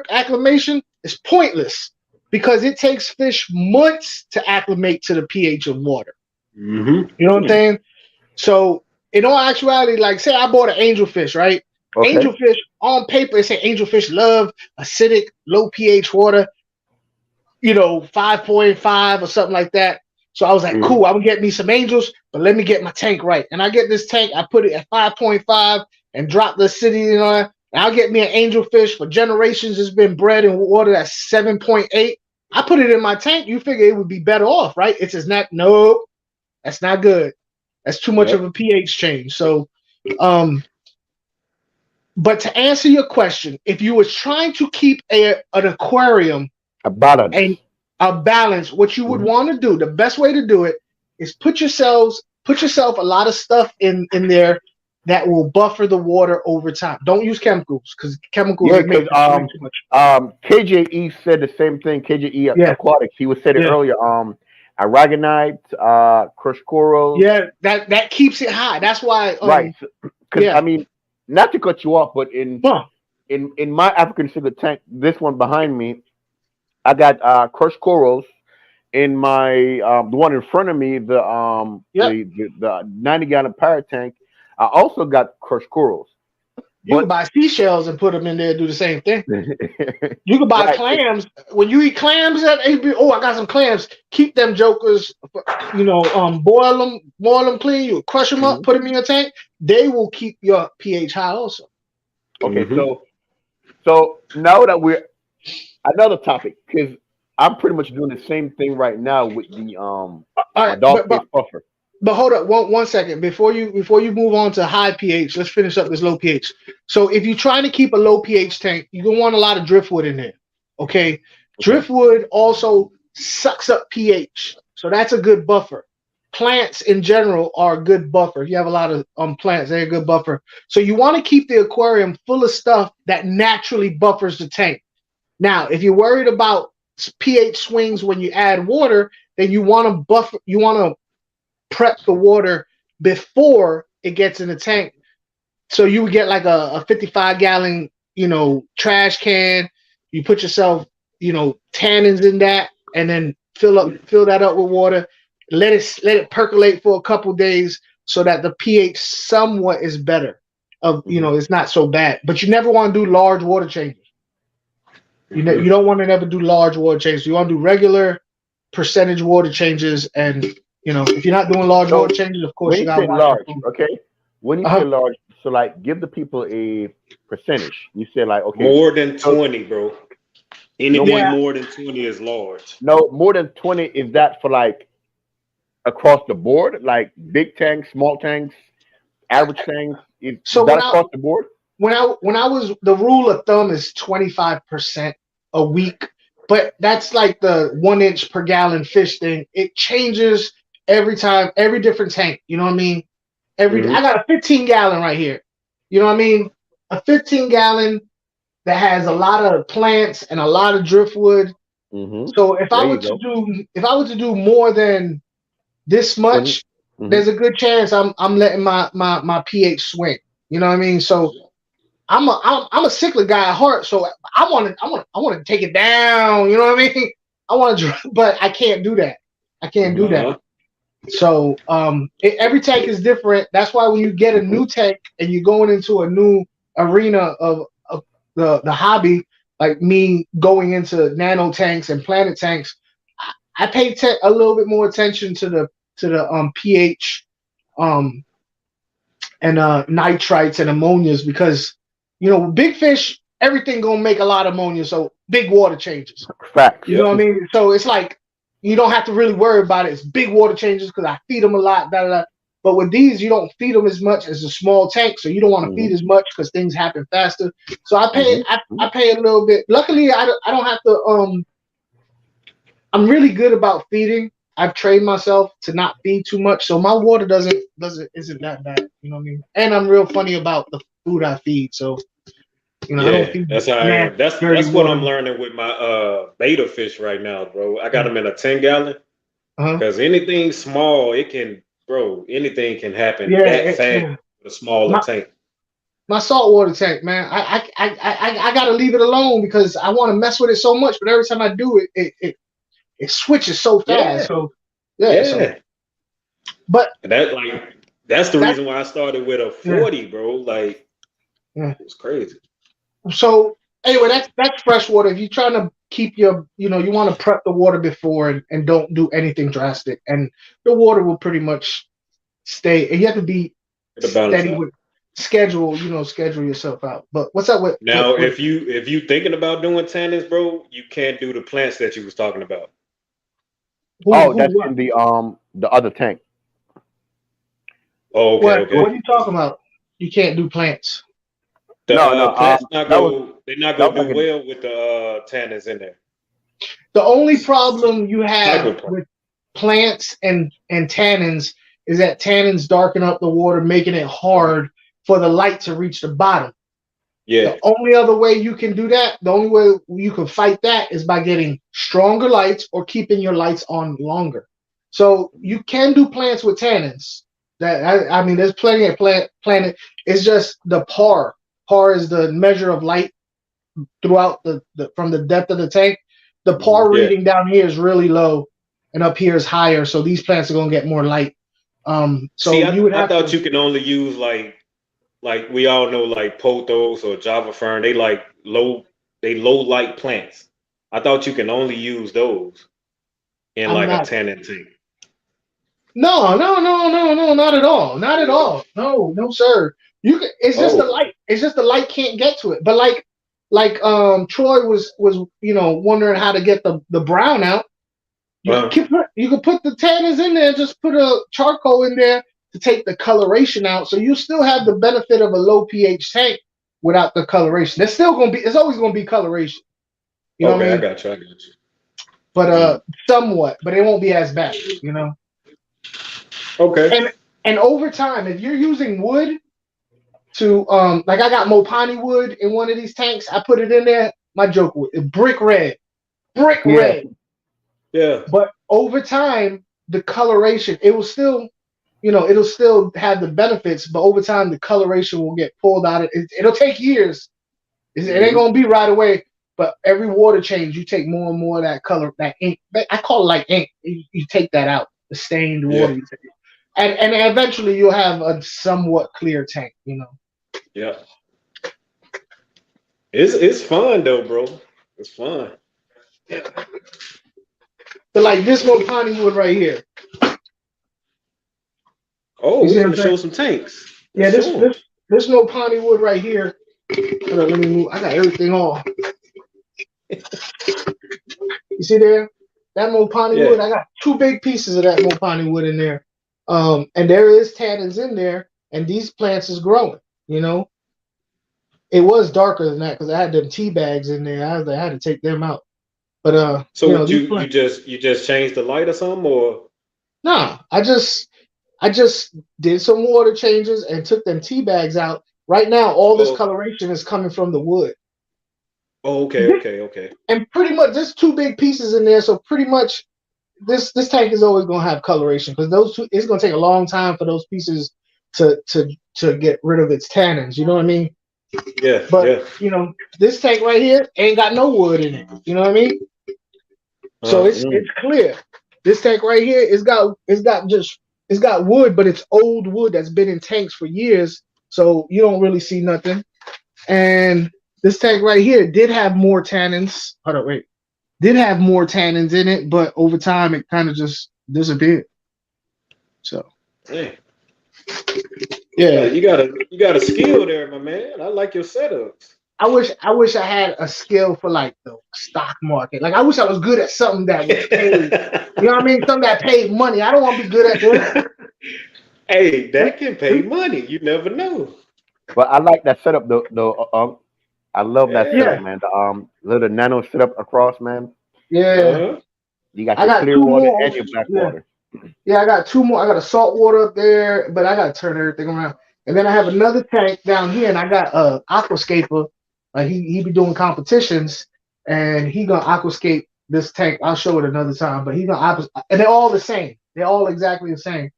acclimation is pointless, because it takes fish months to acclimate to the pH of water. You know what I'm saying? So in all actuality, like, say I bought an angelfish, right? Okay. Angelfish, on paper, it say angelfish love acidic, low pH water, 5.5 or something like that. So I was like, cool, I'm gonna get me some angels, but let me get my tank right. And I get this tank, I put it at 5.5 and drop the acidity and all that. And I'll get me an angelfish. For generations, it's been bred in water that's 7.8. I put it in my tank. You figure it would be better off, right? It's just not. Nope, that's not good. That's too much of a pH change. So, but to answer your question, if you were trying to keep an aquarium a balance, what you would want to do, the best way to do it, is put yourself a lot of stuff in there that will buffer the water over time. Don't use chemicals, because chemicals make too much. KJE said the same thing. KJE Aquatics, he was said it earlier. Aragonite, crushed corals. Yeah, that keeps it high. That's why. Right. Because I mean, not to cut you off, but in my African single tank, this one behind me, I got crushed corals. In my the one in front of me, the 90-gallon parrot tank, I also got crushed corals. You can buy seashells and put them in there and do the same thing. You can buy clams. When you eat clams at HBO, I got some clams. Keep them jokers, boil them clean. You crush them up, put them in your tank. They will keep your pH high also. Okay, so now that we're another topic, because I'm pretty much doing the same thing right now with the dog face puffer. But hold up one second before you move on to high pH. Let's finish up this low pH. So if you're trying to keep a low pH tank, you're gonna want a lot of driftwood in there. Okay, driftwood also sucks up pH, so that's a good buffer. Plants in general are a good buffer. If you have a lot of plants, they're a good buffer. So you want to keep the aquarium full of stuff that naturally buffers the tank. Now, if you're worried about pH swings when you add water, then you want to buffer. You want to prep the water before it gets in the tank. So you would get like a 55-gallon, trash can. You put yourself, tannins in that, and then fill that up with water. Let it percolate for a couple days so that the pH somewhat is better. It's not so bad. But you never want to do large water changes. You don't want to never do large water changes. You want to do regular percentage water changes, and if you're not doing large water changes, of course you got to large. Okay, when you say large, so like give the people a percentage. You say like more than 20, bro. Anything more than 20 is large. No, more than 20 is that for like across the board, like big tanks, small tanks, average tanks. Is that across the board? When I was, the rule of thumb is 25% a week but that's like the 1 inch per gallon fish thing. It changes every time, every different tank. You know what I mean? I got a 15 gallon right here. You know what I mean? A 15 gallon that has a lot of plants and a lot of driftwood. So if I were to do more than this much, there's a good chance I'm letting my pH swing. You know what I mean? So I'm a sickler guy at heart, so I want to take it down. You know what I mean? I want to, but I can't do that. I can't do that. So every tank is different. That's why when you get a new tank and you're going into a new arena of the hobby, like me going into nano tanks and planet tanks, I pay a little bit more attention to the pH and nitrites and ammonias, because big fish, everything gonna make a lot of ammonia, so big water changes. Facts. You know what I mean? So it's like you don't have to really worry about it. It's big water changes because I feed them a lot. But with these, you don't feed them as much as a small tank, so you don't want to feed as much because things happen faster. So I pay I pay a little bit. Luckily, I don't have to. I'm really good about feeding. I've trained myself to not feed too much, so my water isn't that bad. You know what I mean? And I'm real funny about the food I feed. So I don't feed. That's how I am. That's what I'm learning with my beta fish right now, bro. I got them in a 10 gallon because anything small, anything can happen that fast with a smaller tank. My saltwater tank, man, I gotta leave it alone because I want to mess with it so much, but every time I do it switches so fast. So but that's the reason why I started with a 40, bro. Like it's crazy. So anyway, that's freshwater. If you're trying to keep you want to prep the water before and don't do anything drastic, and the water will pretty much stay. And you have to be steady with schedule yourself out. But what's up with now? If you thinking about doing tannins, bro, you can't do the plants that you was talking about. That's in the other tank. Oh, okay. What are you talking about? You can't do plants. Plants they're not gonna do well with the tannins in there. The only problem you have with plants and tannins is that tannins darken up the water, making it hard for the light to reach the bottom. Yeah. The only other way you can do that, the only way you can fight that is by getting stronger lights or keeping your lights on longer. So you can do plants with tannins. I mean, there's plenty of planet. It's just the PAR. PAR is the measure of light throughout from the depth of the tank. The PAR reading down here is really low, and up here is higher. So these plants are gonna get more light. I thought you can only use like we all know, like pothos or Java fern. They low light plants. I thought you can only use those in a tannin tank. No, not at all. Not at all. No, sir. It's just the light. It's just the light can't get to it. But like Troy was wondering how to get the brown out. You can put the tannins in there. Just put a charcoal in there to take the coloration out. So you still have the benefit of a low pH tank without the coloration. It's always gonna be coloration. You know what I mean? I got you. But somewhat, but it won't be as bad. Okay. And over time, if you're using wood to like I got Mopani wood in one of these tanks, I put it in there. My joke was brick red. Yeah. But over time, the coloration, it will still, it'll still have the benefits, but over time the coloration will get pulled out of it. It'll take years. It ain't gonna be right away. But every water change, you take more and more of that color, that ink. I call it like ink. You take that out, the stained water. You take it. And eventually you'll have a somewhat clear tank, Yeah. It's fun though, bro. It's fun. Yeah. But like this Mopani wood right here. Oh, we're gonna show some tanks. Yeah, this Mopani wood right here. Hold on, let me move. I got everything on. You see there? That Mopani wood. I got 2 big pieces of that Mopani wood in there. And there is tannins in there, and these plants is growing. It was darker than that because I had them tea bags in there. I had to take them out. But So you know, would you just changed the light or something, or nah, I just did some water changes and took them tea bags out. Right now, all this oh, coloration is coming from the wood. oh, okay. And pretty much there's two big pieces in there, so pretty much this tank is always gonna have coloration because those two it's gonna take a long time for those pieces to get rid of its tannins. You know what I mean? Yeah, But yeah. you know, this tank right here ain't got no wood in it. You know what I mean? So it's clear. This tank right here, it's got wood, but it's old wood that's been in tanks for years, so you don't really see nothing. And this tank right here did have more tannins. Hold on, wait. Did have more tannins in it, but over time it kind of just disappeared. So Yeah. yeah, You got a skill there, my man. I like your setups. I wish I had a skill for like the stock market. Like I wish I was good at something that was paid. You know what I mean? Something that paid money. I don't want to be good at this. Hey, that can pay money. You never know. But I like that setup. I love that Yeah. setup, man. The little nano setup across, man. Yeah. Uh-huh. You got I your got clear two water more. and your black Yeah. water. Yeah, I got two more. I got a salt water up there, but I gotta turn everything around. And then I have another tank down here, and I got a aquascaper. He be doing competitions, and he gonna aquascape this tank. I'll show it another time, but he gonna and they're all the same. They're all exactly the same.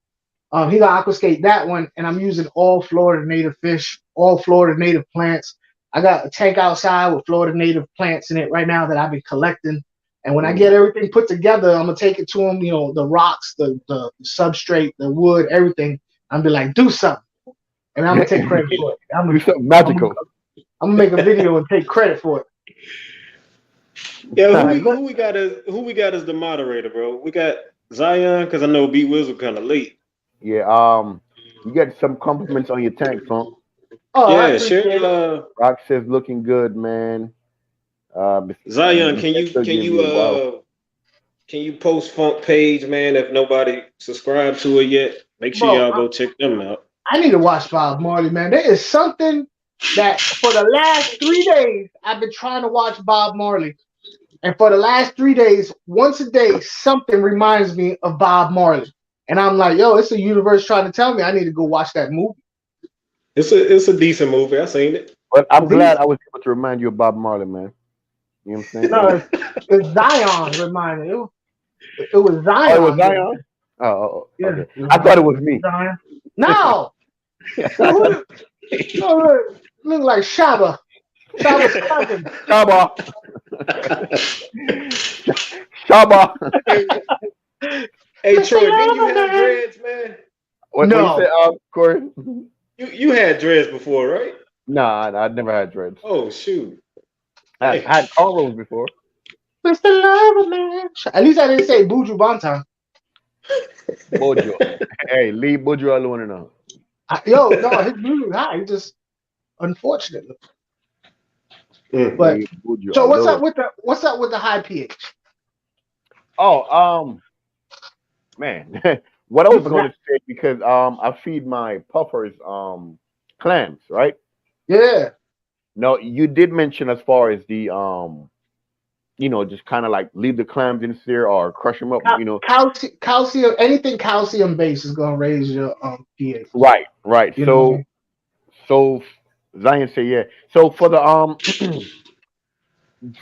He gonna aquascape that one, and I'm using all Florida native fish, all Florida native plants. I got a tank outside with Florida native plants in it right now that I've been collecting. And when I get everything put together, I'm gonna take it to them. You know, the rocks, the substrate, the wood, everything. I'm be like, do something, and I'm gonna take credit for it. Do something magical. I'm gonna make a video and take credit for it. Yeah, Like, who we got as the moderator, bro? We got Zion, because I know B Wiz was kind of late. Yeah. You get some compliments on your tank, Funk. oh, I Yeah, appreciate it. share. Rock says looking good, man. Zion, Wow. can you post Funk page, man? If nobody subscribed to it yet, make sure Bro, y'all go check them out. I need to watch Bob Marley, man. There is something that for the last 3 days I've been trying to watch Bob Marley. And for the last 3 days, once a day, something reminds me of Bob Marley. And I'm like, yo, it's the universe trying to tell me I need to go watch that movie. It's a decent movie. I seen it. But I'm glad I was able to remind you of Bob Marley, man. You know what I'm saying? No, it's Zion reminded me. It was Zion. Oh, it was Zion? Oh, Yeah, okay. I thought it was me. Zion. No. Look like Shaba. Shaba's cousin. Shaba. Shaba. Hey Troy, didn't you have dreads, man? What you said, Corey? You had dreads before, right? Nah, I never had dreads. Oh shoot. I had cornrows before. Mr. Lover Man. At least I didn't say Buju Banton. Bojo. Hey, leave Bojo alone now. Yo, no, his music high. He just unfortunately. But so what's up with the high pH? Oh, man. What I was going to say, because I feed my puffers clams, right? Yeah. No, you did mention as far as the just kind of like leave the clams in there or crush them up, calcium, anything calcium based is gonna raise your pH. Right. You So Zion say yeah. So for the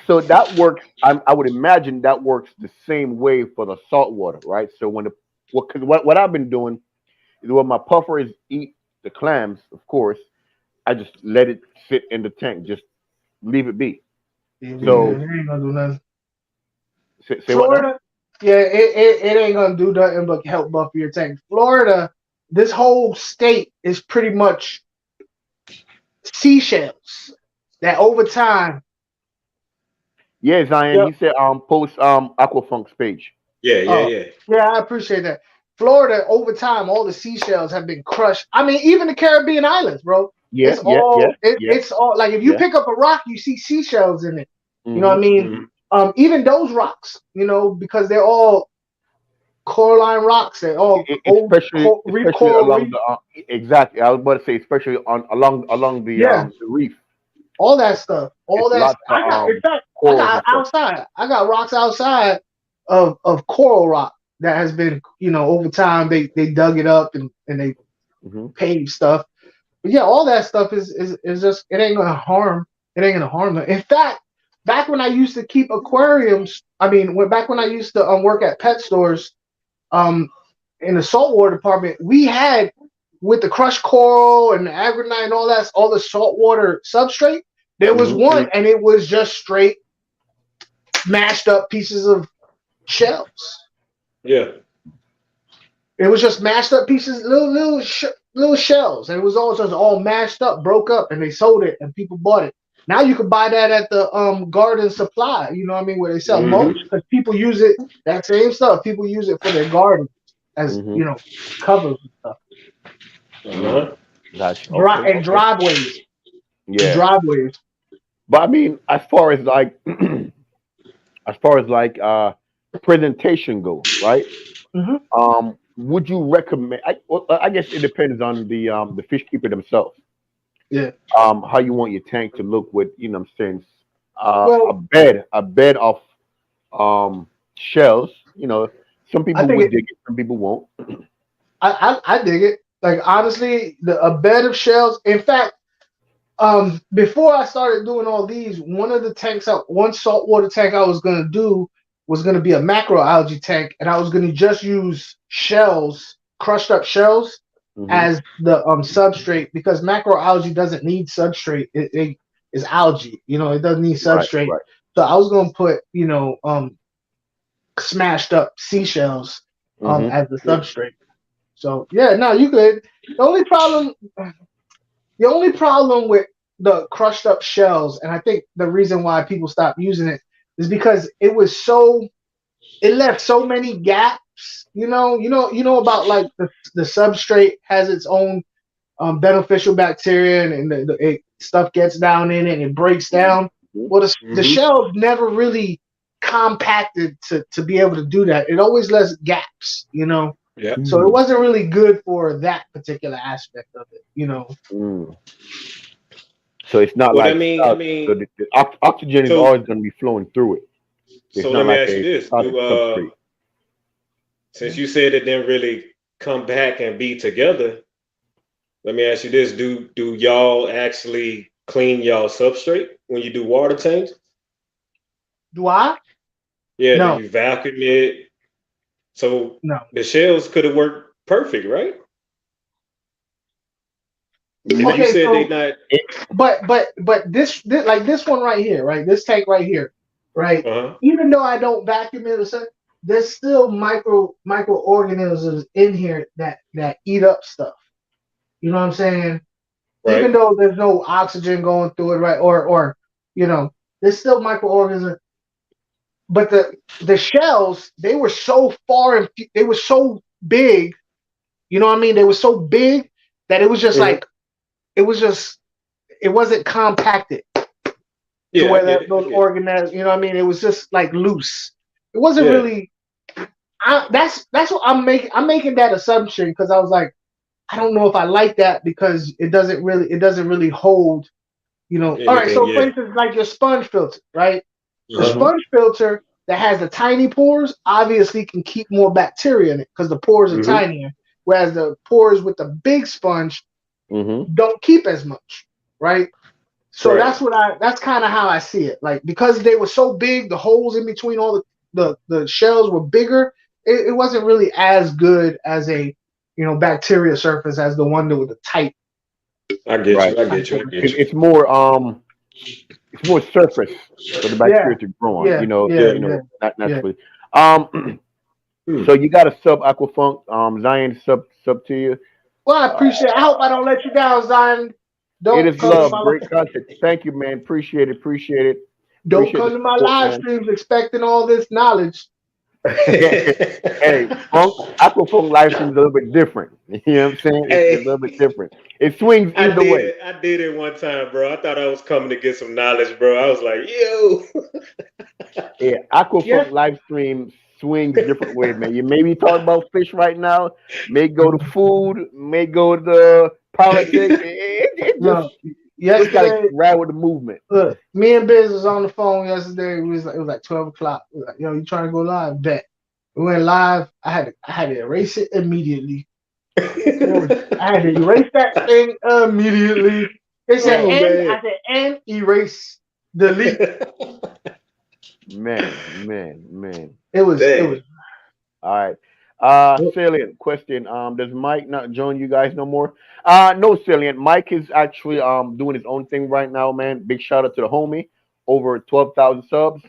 so that works. I would imagine that works the same way for the salt water, right? So what I've been doing is when my puffers eat the clams, of course, I just let it sit in the tank, just leave it be. So it ain't gonna do nothing. Say Florida, it ain't gonna do nothing but help buffer your tank. Florida, this whole state is pretty much seashells that over time. Yeah, Zion, he said post Aquafunk's page. Yeah. Yeah, I appreciate that. Florida, over time, all the seashells have been crushed. I mean, even the Caribbean islands, bro. It's all like if you pick up a rock, you see seashells in it. Mm-hmm. You know what I mean? Mm-hmm. Even those rocks, because they're all coralline rocks. They're all especially along the exactly. I was about to say especially along the reef. all that stuff, all It's that. lots I got, of in fact, I corals got and stuff. outside. I got rocks outside of coral rock that has been, over time they dug it up and they Mm-hmm. paved stuff. But yeah, all that stuff is just it ain't gonna harm. It ain't gonna harm them. In fact, back when I used to keep aquariums, back when I used to work at pet stores, in the saltwater department, we had with the crushed coral and the agronite and all the saltwater substrate. There was Mhm. one, and it was just straight mashed up pieces of shells. Yeah. It was just mashed up pieces, little shells, and it was all mashed up, broke up, and they sold it, and people bought it. Now you can buy that at the garden supply. You know what I mean, where they sell Mhm. mulch, because people use it. That same stuff, people use it for their garden as Mhm. covers and stuff. Uh-huh. Gotcha. Okay. Okay. Driveways, Yeah. driveways. But I mean, as far as like, presentation goes, right? Mhm. Would you recommend? I guess it depends on the fish keeper themselves. Yeah. How you want your tank to look with, what I'm saying, Well, a bed of shells. Some I people think would dig it, some people won't. I dig it. Like honestly, a bed of shells. In fact, before I started doing all these, one saltwater tank I was gonna do was gonna be a macroalgae tank, and I was gonna just use shells, crushed up shells, Hmm. as the substrate, because macroalgae doesn't need substrate. It is algae, it doesn't need Right. substrate. Right. So I was gonna put smashed up seashells Hmm. as the substrate. So yeah, no, you could. The only problem with the crushed up shells, and I think the reason why people stopped using it, is because it left so many gaps. You know about like the substrate has its own beneficial bacteria, and stuff gets down in it and it breaks down. Well, the Mhm. shells never really compacted to be able to do that. It always left gaps. Yeah. So it wasn't really good for that particular aspect of it. Mm. So it's not Well, I like mean, I solid. So mean, the oxygen is so always going to be flowing through it. It's so not let me like ask you a this: solid substrate. since you said it didn't really come back and be together, let me ask you this: do y'all actually clean y'all substrate when you do water tanks? Do I? Yeah. Do No, you vacuum it? So no. the shells could have worked perfect, right? If you No, Okay, said they so not, it, but this like this one right here, right? This tank right here, right? uh-huh. Even though I don't vacuum it or something, there's still microorganisms in here that eat up stuff. You know what I'm saying? Even Right. though there's no oxygen going through it, right? Or there's still microorganisms. But the shells, they were so far and they were so big. You know what I mean? They were so big that it was just Mhm. like it wasn't compacted to Yeah, I where get it. I those get it. organisms. You know what I mean? It was just like loose. It wasn't Yeah. really. That's what I'm making. I'm making that assumption because I was like, I don't know if I like that because it doesn't really hold. All right. Anything? So for Yeah. instance, like your sponge filter, right? The Uh-huh. mhm. sponge filter that has the tiny pores obviously can keep more bacteria in it because the pores are Hmm. tinier, whereas the pores with the big sponge Mhm. don't keep as much, right? So Right. that's kind of how I see it. Like because they were so big, the holes in between all the shells were bigger. It wasn't really as good as a bacteria surface as the one that with the tight. I get Right. you. I tight get you. I pores. get you. It's more surface for the Yeah, bacteria to grow on. yeah, yeah, Yeah. yeah, Not yeah. naturally. Hmm. So you got a sub aquafunk, Zion sub to you. Well, I Uh, appreciate it. I hope I don't let you down, Zion. it Don't is come to love, my great content. Thank you, man. Appreciate it. Appreciate it. don't Appreciate come the to my support, live man. streams expecting all this knowledge. Hey, aquafunk live stream is a little bit different. You know what I'm saying? It's a Hey, little bit different. It swings I either did way. it. I did it one time, bro. I thought I was coming to get some knowledge, bro. I was like, Yeah, Yes. aquafunk live stream swings different ways, man. You may be talking about fish right now, may go to food, may go to politics. It just No. Just gotta Yesterday, ride with the movement. look, me and Biz was on the phone yesterday. It was like 12 o'clock. We was like, yo, you trying to go live? Bet. We went live. I had to erase it immediately. I had to erase that thing immediately. They said Oh, end. man. I said end, erase, delete. Man. It was Dang. All right. Salient question. Does Mike not join you guys no more? No, Salient. Mike is actually doing his own thing right now, man. Big shout out to the homie, over 12,000 subs.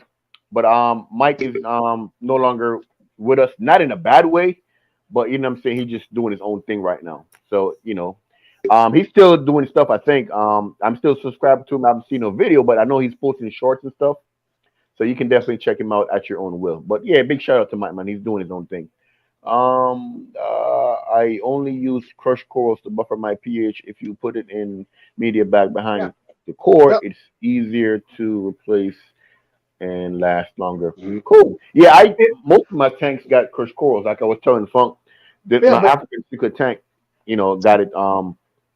But Mike is no longer with us, not in a bad way, but you know what I'm saying, he's just doing his own thing right now. So, he's still doing stuff, I think. I'm still subscribed to him. I haven't seen no video, but I know he's posting shorts and stuff. So you can definitely check him out at your own will. But yeah, big shout out to Mike, man. He's doing his own thing. I only use crushed corals to buffer my pH. If you put it in media bag behind the core, it's easier to replace and last longer. Cool. Yeah, most of my tanks got crushed corals. Like I was telling Funk, that my African secret tank, got it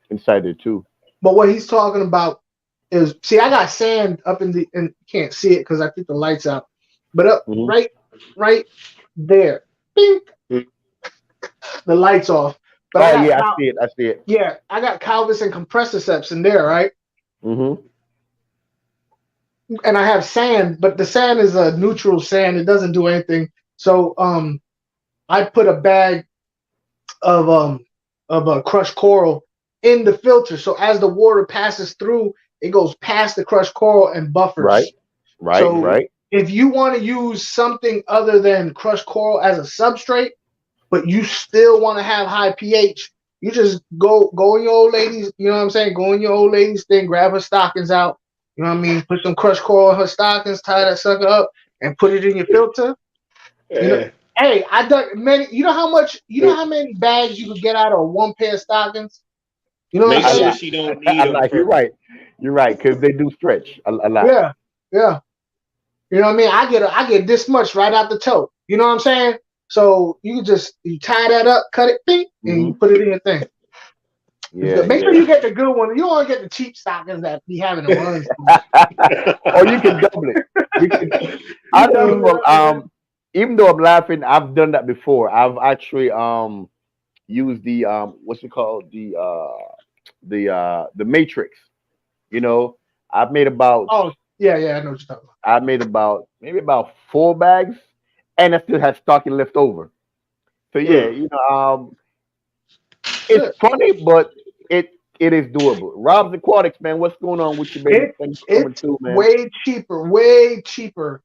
inside there too. But what he's talking about is, see, I got sand up and you can't see it because I took the lights out, but up right there, bing, the lights off. But I see it. Yeah, I got Calvis and compressor seps in there, right? Mm-hmm. And I have sand, but the sand is a neutral sand. It doesn't do anything. So I put a bag of a crushed coral in the filter. So as the water passes through, it goes past the crushed coral and buffers. Right. If you want to use something other than crushed coral as a substrate, but you still want to have high pH, you just go in your old ladies, you know what I'm saying? Go in your old ladies thing, grab her stockings out, you know what I mean? Put some crushed coral in her stockings, tie that sucker up, and put it in your filter. Yeah. Hey, I done many. You know how many bags you could get out of one pair of stockings? You know Make what I'm sure saying? she don't need them. You're right, because they do stretch a lot. Yeah. You know what I mean? I get this much right out the toe. You know what I'm saying? So you tie that up, cut it, and you put it in your thing. Yeah. Make sure you get the good one. You don't want to get the cheap stockings that be having the runs. Or you can double it. I know even though I'm laughing, I've done that before. I've actually used the what's it called, the matrix. I've made about I know what you're talking about. I made maybe about 4 bags, and I still had stocking left over. So yeah, it's funny, but it is doable. Rob's Aquatics, man, what's going on with you, baby? Thanks for coming through, man. Way cheaper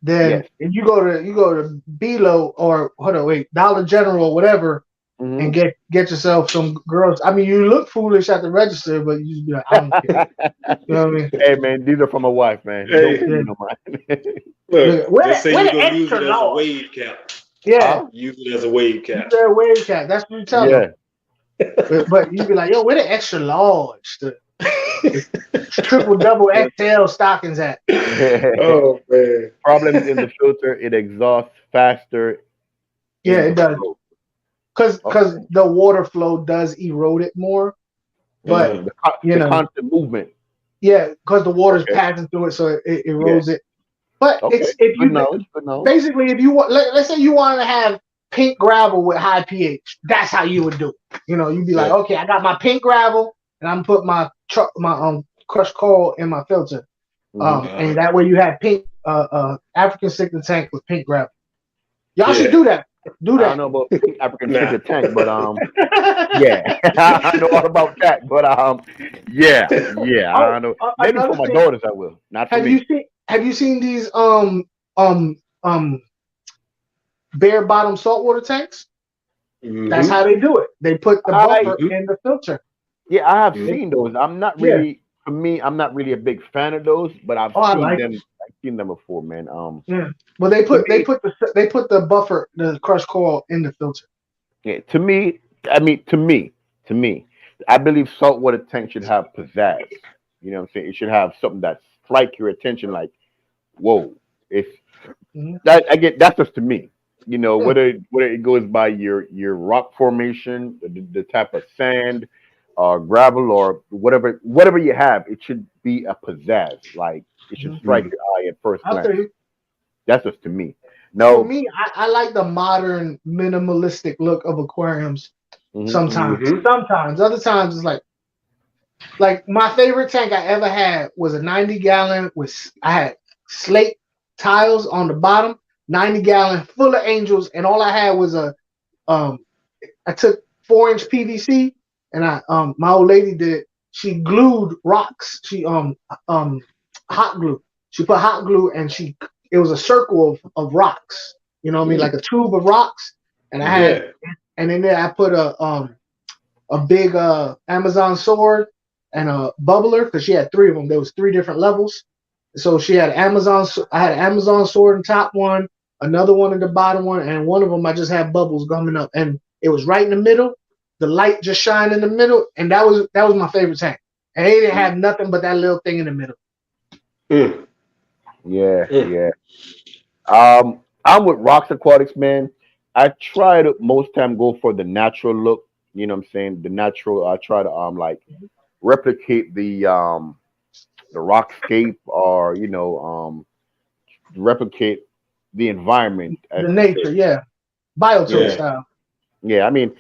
than if you go to Belo or Dollar General or whatever, and get yourself some girls. I mean, you look foolish at the register, but you just be like, I don't care. You know what I mean? Hey man, these are from my wife, man. Hey. Don't pay no mind. Look, just say you're gonna use it as a wave cap. Yeah. Use it as a wave cap. Use that wave cap. That's what you tell them. But you be like, yo, where the extra large, the triple double XL stockings at? Oh man. Problems in the filter, it exhausts faster. Yeah, it does. Because the water flow does erode it more. But the constant movement. Yeah, because the water's passing through it, so it erodes it. But basically, if you want, let's say you want to have pink gravel with high pH, that's how you would do it. You'd be like, okay, I got my pink gravel, and I'm put my crushed coral in my filter, and that way you have pink African cichlids tank with pink gravel. Y'all should do that. Do that. I don't know about pink African cichlids tank, but yeah, I know all about that. But yeah, I know. Maybe for my daughters, I will. Not for me. Have you seen these bare bottom saltwater tanks? That's how they do it. They put the buffer in the filter. Yeah, I have seen those. I'm not really, for me, I'm not really a big fan of those, but I've seen them. I've seen them before, man. Yeah. Well, they put the buffer, the crushed coral, in the filter. Yeah. To me, I believe saltwater tank should have pizzazz. You know what I'm saying? It should have something that strike your attention, like, whoa. It's that's just to me. Whether it goes by your rock formation, the type of sand, gravel or whatever you have, it should be a pizzazz. Like it should strike your eye at first I'll glance. tell you. That's just to me. For No. me, I like the modern minimalistic look of aquariums. Sometimes, Mhm. sometimes, other times it's like my favorite tank I ever had was a 90-gallon with I had slate tiles on the bottom, 90-gallon full of angels, and all I had was a um I took 4-inch PVC and my old lady did she glued rocks. She hot glue. She put hot glue and it was a circle of rocks. You know what I mean? Like a tube of rocks. And I had Yeah. and in there I put a big Amazon sword and a bubbler because she had 3 of them. There was 3 different levels. So she had Amazon. I had an Amazon sword in top one, another one in the bottom one, and one of them I just had bubbles coming up, and it was right in the middle. The light just shined in the middle, and that was my favorite tank. And it didn't have nothing but that little thing in the middle. Mm. Yeah, Mm. yeah. I'm with Rocks Aquatics, man. I try to most time go for the natural look. You know what I'm saying? The natural. I try to like replicate the rockscape or replicate the environment as The per se. nature, yeah, biotope Yeah. style. Yeah, I mean,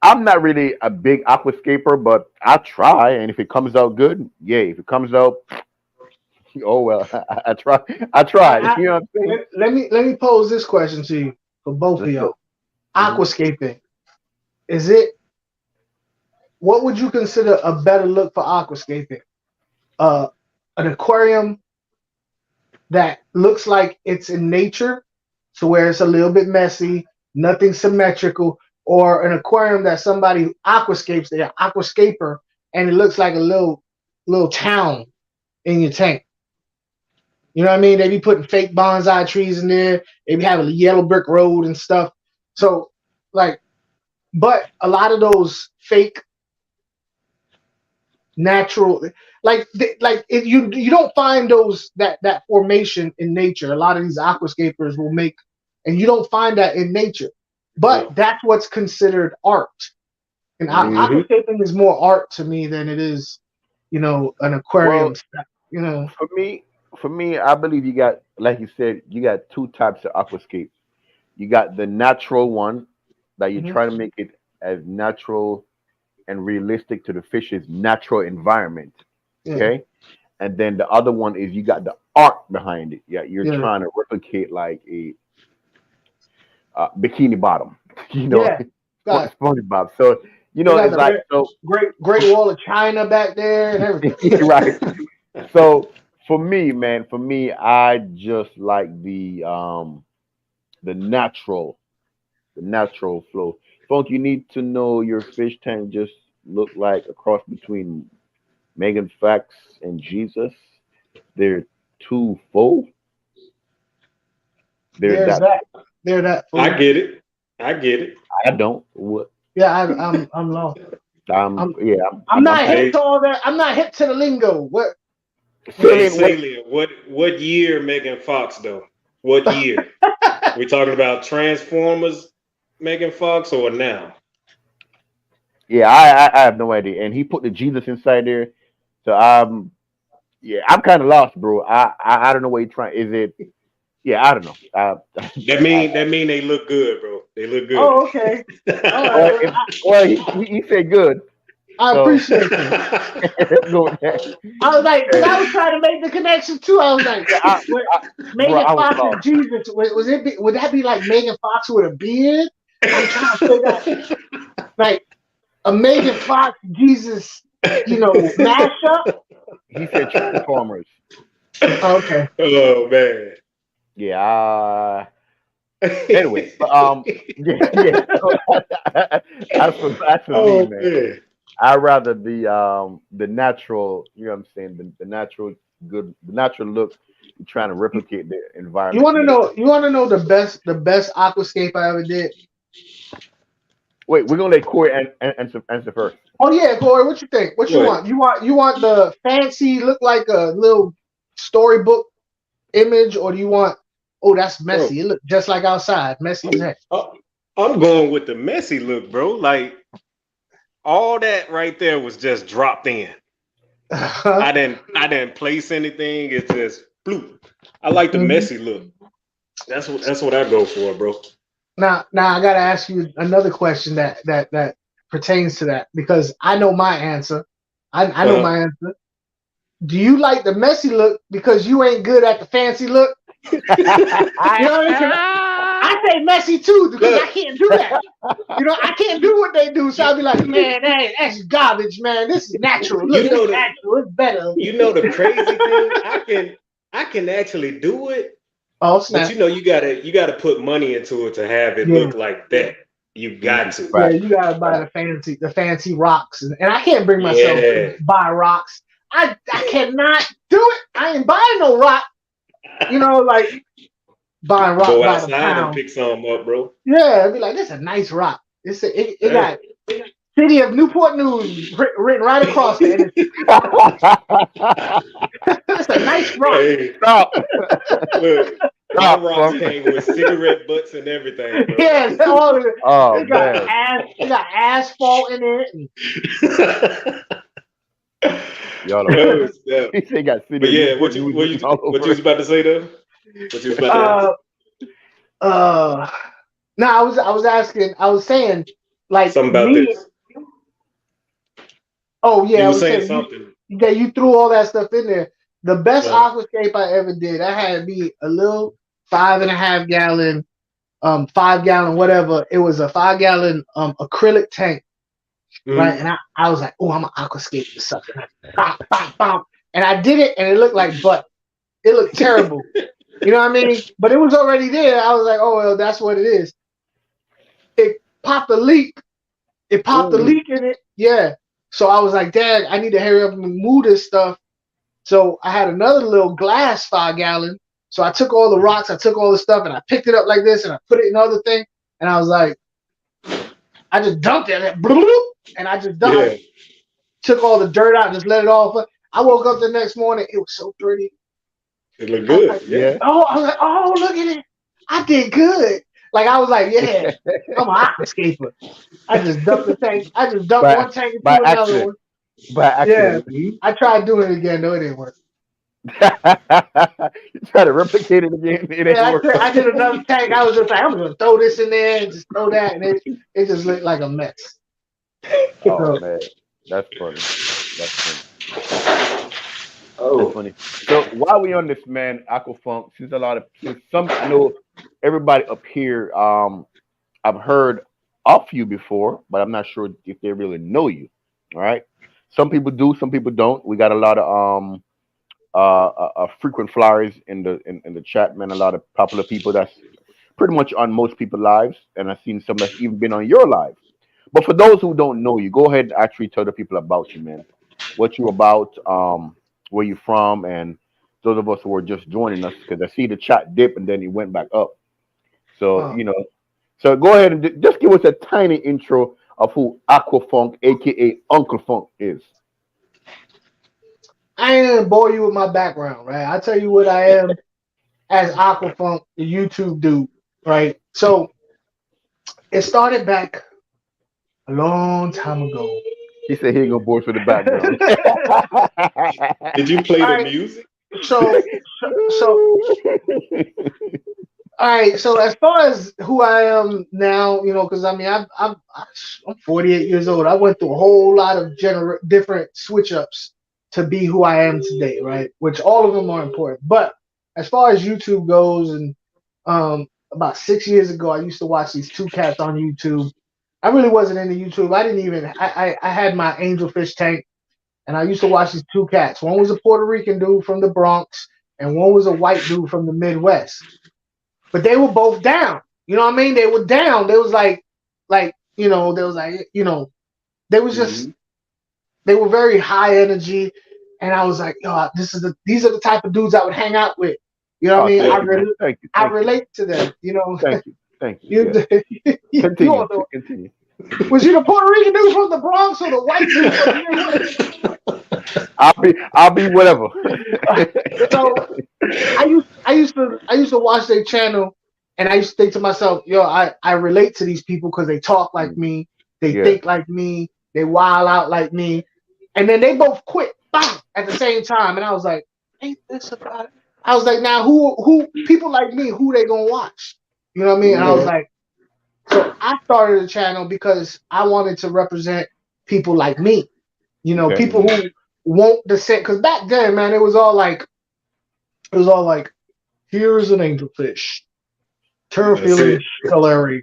I'm not really a big aquascaper, but I try, and if it comes out good, yay. If it comes out, oh well, I try. I tried. I, You know what I'm saying? let me pose this question to you for both of Let's go. y'all. Mhm. Aquascaping, is it? What would you consider a better look for aquascaping? Uh, an aquarium that looks like it's in nature, so where it's a little bit messy, nothing symmetrical, or an aquarium that somebody aquascapes, they're aquascaper, and it looks like a little town in your tank. You know what I mean? They be putting fake bonsai trees in there. They be having a yellow brick road and stuff. So like, but a lot of those fake natural you don't find those that formation in nature. A lot of these aquascapers will make, and you don't find that in nature, but No. that's what's considered art. And Mhm. aquascaping is more art to me than it is an aquarium Well, stuff, you know. for me, I believe you got, like you said, you got 2 types of aquascape. You got the natural one that you Mhm. try to make it as natural and realistic to the fish's natural environment. Yeah, Okay, and then the other one is you got the art behind it. Yeah, you're yeah, trying to replicate like a bikini bottom, you know, yeah. Got SpongeBob. So they got it's the like so great wall of China back there and everything. right. So for me, man, I just like the natural, flow. Funk, you need to know your fish tank just look like a cross between Megan Fox and Jesus. They're too full. They're There's that. that. There's that I fool. get it. I get it. I don't. What? Yeah, I'm lost. I'm Yeah. I'm I'm not hip Hey, to all that. I'm not hip to the lingo. What? hey, Salient. What? Salient. What year Megan Fox though? What year? We talking about Transformers, Megan Fox, or now? Yeah, I have no idea. And he put the Jesus inside there. So yeah, I'm kind of lost, bro. I don't know what you're trying. Is it? Yeah, I don't know. That mean that mean they look good, bro. They look good. Oh, okay. All right. well, Well, he said good. I So appreciate that. let's go with that. I was like, because I was trying to make the connection too. I was like, Yeah, what, bro, Megan I was Fox lost. is Jesus. Would that be like Megan Fox with a beard? I'm trying to figure out like a Megan Fox Jesus, mashup. He said Transformers. Okay. Oh man. Yeah. Anyway, but, yeah. So, as for me, Oh man, man. I rather the natural. You know what I'm saying? The natural the natural look. You're trying to replicate the You environment want to to make. know? You want to know the best aquascape I ever did? Wait, we're gonna let Corey answer first. Oh yeah, Corey, what you think? What you What? want? You want the fancy, look like a little storybook image, or do you want? Oh, that's Bro, messy. It look just like outside, messy as heck. I'm going with the messy look, bro. Like all that right there was just dropped in. I didn't place anything. It's just bloop. I like the messy look. That's what I go for, bro. Now I gotta ask you another question that pertains to that because I know my answer. I know my answer. Do you like the messy look because you ain't good at the fancy look? You know what I mean? I say messy too because I can't do that. You know, I can't do what they do. So I'll be like, man, that's garbage, man. This is natural. Look, it's natural. It's better. You know the crazy thing? I can actually do it. Oh, snap. But you know, you gotta put money into it to have it look like that. You got to. Yeah, you gotta buy the fancy rocks, and I can't bring myself to buy rocks. I cannot do it. I ain't buying no rock. You know, like buying rock. Go by outside the pound. and pick some up, bro. Yeah, I'd be like, this is a nice rock. It got City of Newport News written right across it. That's a nice rock. Hey, look, my rocks came with cigarette butts and everything, bro. Yeah, all of it. Oh, it got asphalt in it. Y'all he said got city. But yeah, what you was about to say though? What you was about to say? No, I was saying like something about this. Oh yeah, you were saying something. You threw all that stuff in there. The best aquascape I ever did, I had me a little 5.5 gallon, 5 gallon, whatever. It was a 5 gallon acrylic tank. Right, and I was like, oh, I'm an aquascape this sucker. Bop, bop, bop. And I did it, and it looked like butt. It looked terrible. You know what I mean? But it was already there. I was like, oh, well, that's what it is. It popped a leak. It popped a leak in it. Yeah. So I was like, Dad, I need to hurry up and move this stuff. So I had another little glass 5 gallon. So I took all the rocks, I took all the stuff, and I picked it up like this, and I put it in another thing. And I was like, I just dumped it. And I just dumped it. Took all the dirt out and just let it all. I woke up the next morning. It was so pretty. It looked good. Like, yeah. Oh, I was like, oh, look at it. I did good. Like, I was like, yeah, I'm an aquascaper. I just dumped the tank. I just dumped one tank into another one. By accident. Yeah. I tried doing it again, though. It didn't work. You try to replicate it again. I did another tank. I was just like, I'm going to throw this in there and just throw that. And it just looked like a mess. Oh, man. That's funny. That's funny. Oh, that's funny. So while we on this, man, Aquafunk, since I know everybody up here, I've heard of you before, but I'm not sure if they really know you. All right. Some people do, some people don't. We got a lot of frequent flyers in the chat, man. A lot of popular people that's pretty much on most people's lives, and I've seen some that's even been on your live. But for those who don't know you, go ahead and actually tell the people about you, man. What you about, where you from, and those of us who are just joining us, because I see the chat dip and then it went back up. So so go ahead and just give us a tiny intro of who Aquafunk, aka Uncle Funk, is. I ain't gonna bore you with my background, right? I'll tell you what I am as Aquafunk, the YouTube dude, right? So it started back a long time ago. He said he ain't gonna bore us with the background. Did you play the music? So all right. So as far as who I am now, because I mean, I'm 48 years old. I went through a whole lot of different switch ups to be who I am today, right? Which all of them are important. But as far as YouTube goes, and about 6 years ago, I used to watch these two cats on YouTube. I really wasn't into YouTube. I had my angelfish tank, and I used to watch these two cats. One was a Puerto Rican dude from the Bronx, and one was a white dude from the Midwest. But they were both down. You know what I mean? They were down. They was they was just, they were very high energy. And I was like, yo, these are the type of dudes I would hang out with. You know what I mean? I relate to them, Thank you. Continue. Was you the Puerto Rican dude from the Bronx or the white dude? I'll be whatever. So I used to watch their channel, and I used to think to myself, yo, I relate to these people because they talk like me, they think like me, they wild out like me, and then they both quit at the same time, and I was like, ain't this about it? I was like, now who people like me, who they gonna watch? You know what I mean? And I was like, so I started a channel because I wanted to represent people like me, you know, people who won't descend. Because back then, man, it was all like, here's an angelfish, turfilling scolary,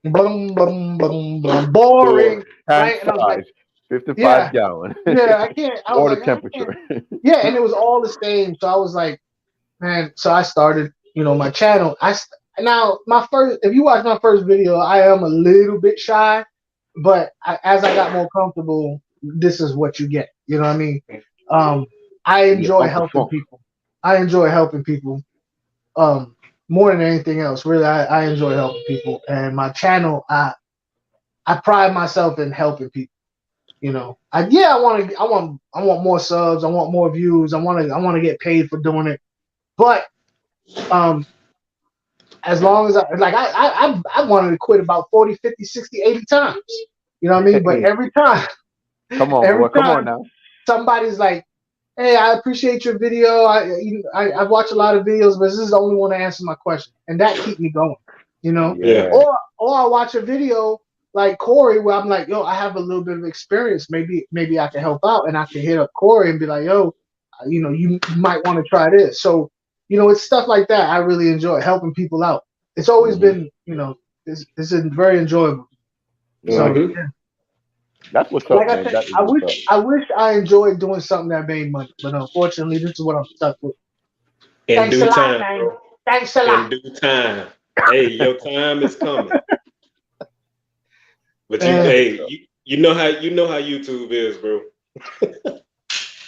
blum blum blum blum, boring, right? And I was like, 55 gallon. yeah, I can't. I was Water like, temperature. yeah, and it was all the same. So I was like, man. So I started, you know, my channel. Now my first, if you watch my first video, I am a little bit shy, but as I got more comfortable, this is what you get. You know what I mean? I enjoy helping people. I enjoy helping people. More than anything else, really, I enjoy helping people. And my channel, I pride myself in helping people. You know, I want more subs. I want more views. I want to get paid for doing it. But as long as I wanted to quit about 40, 50, 60, 80 times. You know what I mean? But every time, come on now. Somebody's like, hey, I appreciate your video. I watch a lot of videos, but this is the only one to answer my question. And that keeps me going, you know? Yeah. Or I watch a video like Corey where I'm like, yo, I have a little bit of experience. Maybe I can help out, and I can hit up Corey and be like, yo, you know, you might want to try this. So, you know, it's stuff like that. I really enjoy helping people out. It's always been, you know, it's very enjoyable. So yeah. That's what's up, like man. I said, I wish I enjoyed doing something that made money, but unfortunately, this is what I'm stuck with. In due time, bro. Thanks a lot. In due time. Hey, your time is coming. But you know how YouTube is, bro.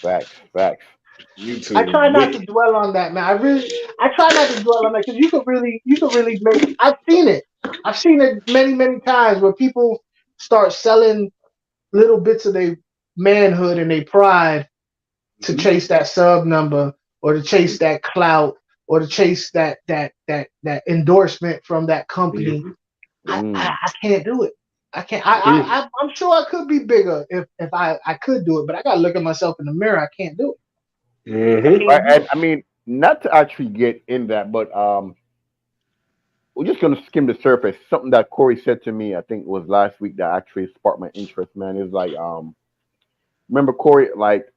Facts. YouTube. I try not to dwell on that, man. I try not to dwell on that because you could really make. I've seen it many times where people start selling little bits of their manhood and their pride to chase that sub number or to chase that clout or to chase that endorsement from that company. I can't do it. I can't. I'm sure I could be bigger if I could do it, but I gotta look at myself in the mirror. I can't do it. And I mean, not to actually get in that, but we're just gonna skim the surface. Something that Corey said to me, I think it was last week, that actually sparked my interest, man. Is like, remember Corey, like,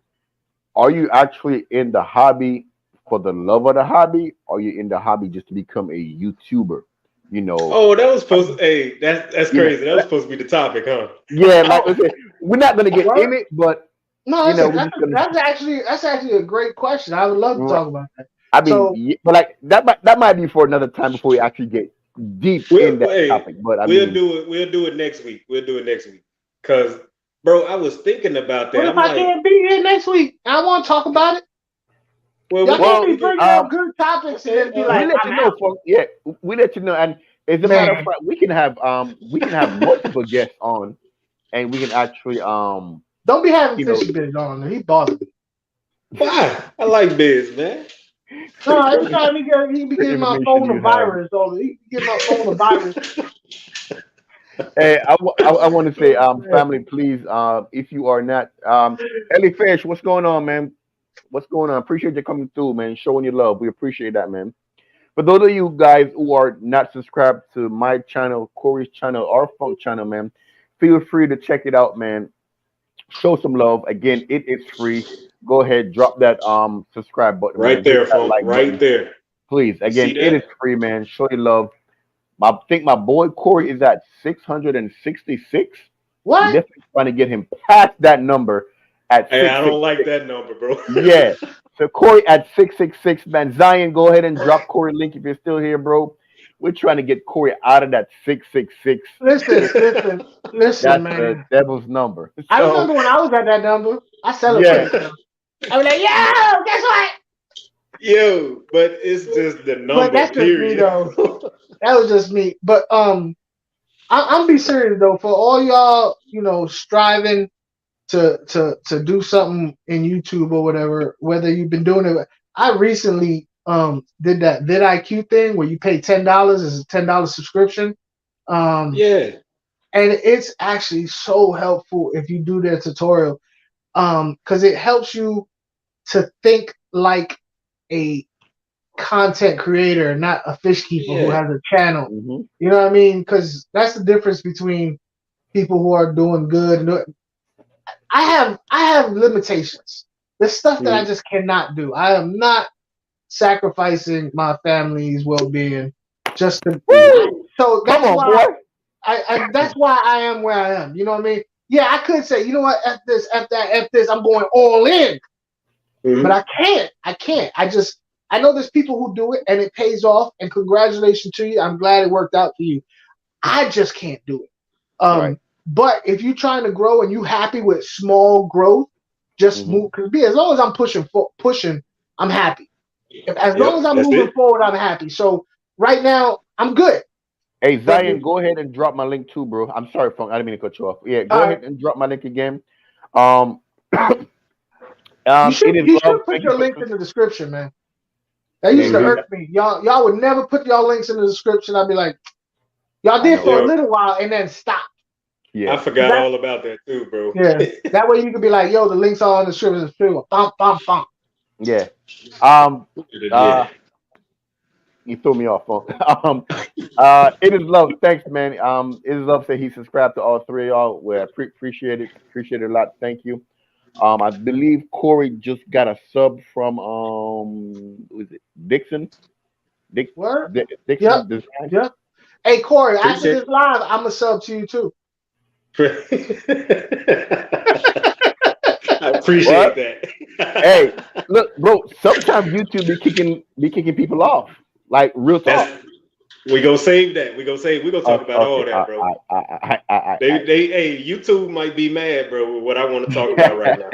are you actually in the hobby for the love of the hobby, or are you in the hobby just to become a YouTuber? You know. Oh, that was supposed to, hey, that's crazy. That was supposed to be the topic, huh? Yeah, like I said, we're not gonna get in it, but no, that's actually a great question. I would love to talk about that. I mean, but like that might be for another time before we actually get deep in that topic. But we'll do it next week. Cause, bro, I was thinking about that. What if I can't be here next week? I want to talk about it. Y'all can't be bringing up good topics and then be like, we let you know. And as a matter of fact, we can have multiple guests on, and we can actually don't be having Fishy Biz on. He bothers me. Why? I like Biz, man. No, every time he be giving my phone a virus. He give my phone a virus. Hey, I want to say, family, please, if you are not, Ellie Fish, what's going on, man? What's going on? Appreciate you coming through, man. Showing your love. We appreciate that, man. For those of you guys who are not subscribed to my channel, Corey's channel, our Funk channel, man, feel free to check it out, man. Show some love. Again, it is free. Go ahead, drop that subscribe button. Right there, folks. Like right there. Please. Again, it is free, man. Show your love. I think my boy Corey is at 666. What? We're definitely trying to get him past that number at Hey, I don't like that number, bro. Yeah. So Corey at 666, man. Zion, go ahead and drop Corey link if you're still here, bro. We're trying to get Corey out of that 666. Listen, That's man. the devil's number. So, I remember when I was at that number. I celebrated. Yeah. I was like, yo, guess what? Yo, but it's just the number. But that's period. Just me, though. That was just me. But I'm be serious though. For all y'all, you know, striving to do something in YouTube or whatever, whether you've been doing it. I recently did that vidIQ thing where you pay $10 as a $10 subscription. Yeah. and it's actually so helpful if you do their tutorial, because it helps you to think like a content creator, not a fish keeper who has a channel. Mhm. You know what I mean? Because that's the difference between people who are doing good. I have limitations. There's stuff that I just cannot do. I am not sacrificing my family's well-being just to. So that's Come on, why boy. that's why I am where I am. You know what I mean? Yeah, I could say, you know what, F this, F that, F this, I'm going all in. But I can't. I know there's people who do it and it pays off, and congratulations to you. I'm glad it worked out for you. I just can't do it. Right. But if you're trying to grow and you happy with small growth, just move. Cause as long as I'm pushing, I'm happy. As long as I'm moving forward, I'm happy. So right now, I'm good. Hey, Zion, go ahead and drop my link too, bro. I'm sorry, Funk. I didn't mean to cut you off. Yeah, go ahead and drop my link again. You should it is put your links in the description, man. That used to irk me. Y'all would never put y'all links in the description. I'd be like, y'all did for a little while and then stop. Yeah, I forgot all about that too, bro. Yeah, that way you could be like, yo, the links are in the description. Bump, bump, bump. Yeah. You threw me off, Funk. It is love. Thanks, man. It is love. Say he subscribed to all three of y'all. We appreciate it. Appreciate it a lot. Thank you. I believe Corey just got a sub from who is it? Dixon. Word? Dixon. Yep. Hey Corey, after this live, I'm a sub to you too. I appreciate that. Hey, look, bro. Sometimes YouTube be kicking people off. Like real talk. We gonna save that. We gonna talk about all that, bro. Hey, YouTube might be mad, bro, with what I want to talk about right now.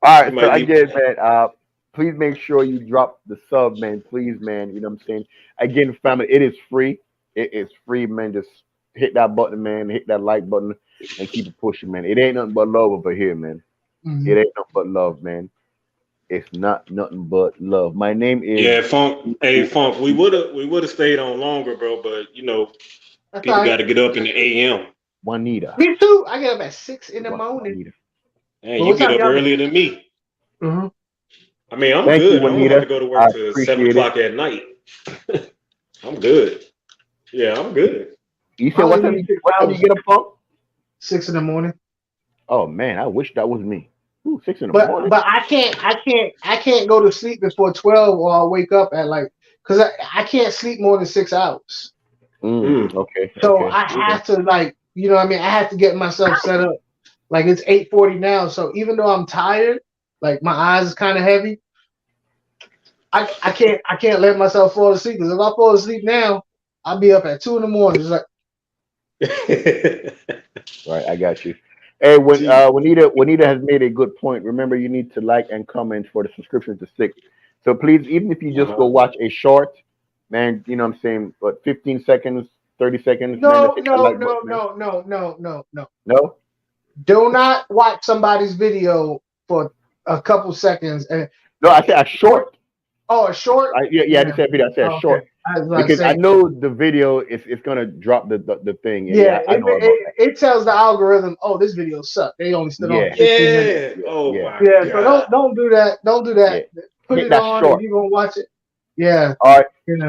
All right, so again, man, please make sure you drop the sub, man. Please, man. You know what I'm saying? Again, family, it is free. It is free, man. Just hit that button, man. Hit that like button and keep it pushing, man. It ain't nothing but love over here, man. It ain't nothing but love, man. It's not nothing but love. My name is Funk. Hey, Funk. We would have stayed on longer, bro. But you know, people got to get up in the AM. Juanita. Me too. I get up at 6 in the morning. Hey, you get up earlier than me. Mm-hmm. I mean, I'm good. I don't have to go to work till 7 o'clock at night. I'm good. Yeah, I'm good. You said what time you get up, Funk? 6 in the morning. Oh man, I wish that was me. Ooh, 6 in the morning. But I can't go to sleep before 12 or I'll wake up at because I can't sleep more than 6 hours. Okay. So I have to you know what I mean? I have to get myself set up. Like it's 8:40 now. So even though I'm tired, like my eyes is kind of heavy, I can't let myself fall asleep. Because if I fall asleep now, I'll be up at 2 in the morning. It's like right, I got you. Hey, Juanita has made a good point. Remember, you need to like and comment for the subscription to 6. So please, even if you just go watch a short, man, you know what I'm saying, but 15 seconds, 30 seconds. No. No? Do not watch somebody's video for a couple seconds. No, I said a short. Oh, a short? I just said video. I said short. Because I know the video is gonna drop the thing. Yeah, it tells the algorithm, oh, this video sucked. They only stood on 15 minutes. God. So don't do that. Don't do that. Yeah. Put it on if you're gonna watch it. Yeah. All right.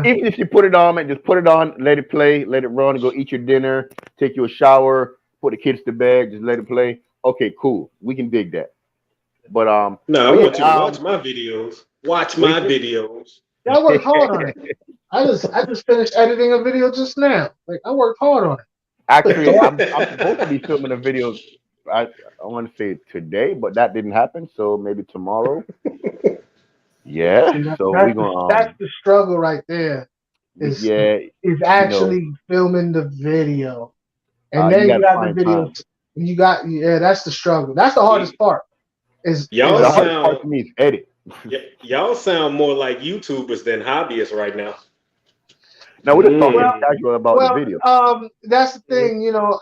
Even if you put it on, man, just put it on, let it play, let it run, go eat your dinner, take you a shower, put the kids to bed, just let it play. Okay, cool. We can dig that. But no, I want you to watch my videos. Watch my videos. I worked hard on it. I just finished editing a video just now. Like I worked hard on it. Actually, I'm supposed to be filming a video. I want to say today, but that didn't happen. So maybe tomorrow. Yeah. So we're gonna. That's the struggle right there. Is actually filming the video, and then you got the video. That's the struggle. That's the hardest part. The hardest part for me is edit. Y'all sound more like YouTubers than hobbyists right now. Now we're just talking casual about the video. That's the thing, you know.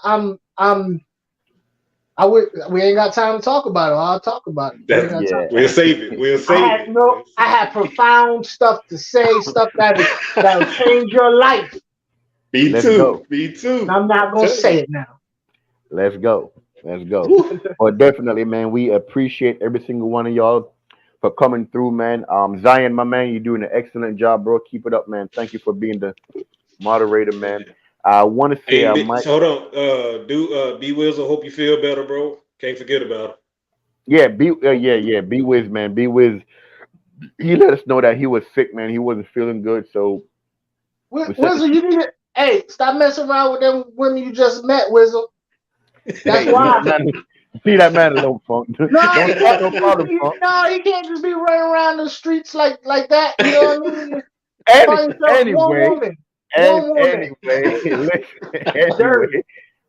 We ain't got time to talk about it. I'll talk about it. We'll save it. I had profound stuff to say, stuff that'll change your life. Me Let's too. go. Me too. And I'm not gonna Tell say you. it now. Let's go. Let's go. Woo. But definitely, man, we appreciate every single one of y'all for coming through, man. Zion, my man, you're doing an excellent job, bro. Keep it up, man. Thank you for being the moderator, man. I want to say Hey, I might, hold on. B Wills, I hope you feel better, bro. Can't forget about it. yeah, B Wiz, man. B Wiz, he let us know that he was sick, man. He wasn't feeling good, so we sent Wizzle, you need to. Hey, stop messing around with them women you just met, Wizzle. That's hey, why. leave that man alone, Funk. No, Don't he start can't. no problem, Funk. No, he can't just be running around the streets like that. You know what I mean? Any, Find yourself one anyway, woman. One woman. anyway, listen, anyway, Dirty,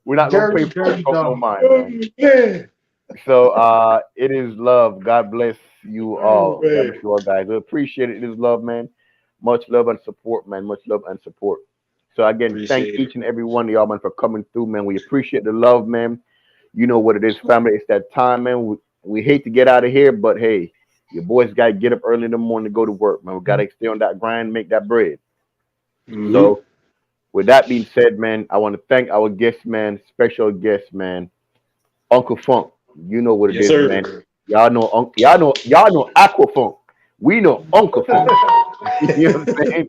we're not gonna dirty, pay dirty Funk no dog. mind, Oh man. man. So it is love. God bless you Oh all. God bless man. you all, guys. We appreciate it. It is love, man. Much love and support, man. Much love and support. So again, thank Appreciate it. each and every one of y'all, man, for coming through, man. We appreciate the love, man. You know what it is, family. It's that time, man. We hate to get out of here, but hey, your boys gotta get up early in the morning to go to work, man. We gotta stay on that grind, make that bread. Mm-hmm. So with that being said, man, I want to thank our guest, man, special guest, man, Uncle Funk. You know what it Yes, is, man. sir. Y'all know Aqua Funk. We know Uncle Funk. You know what I'm saying?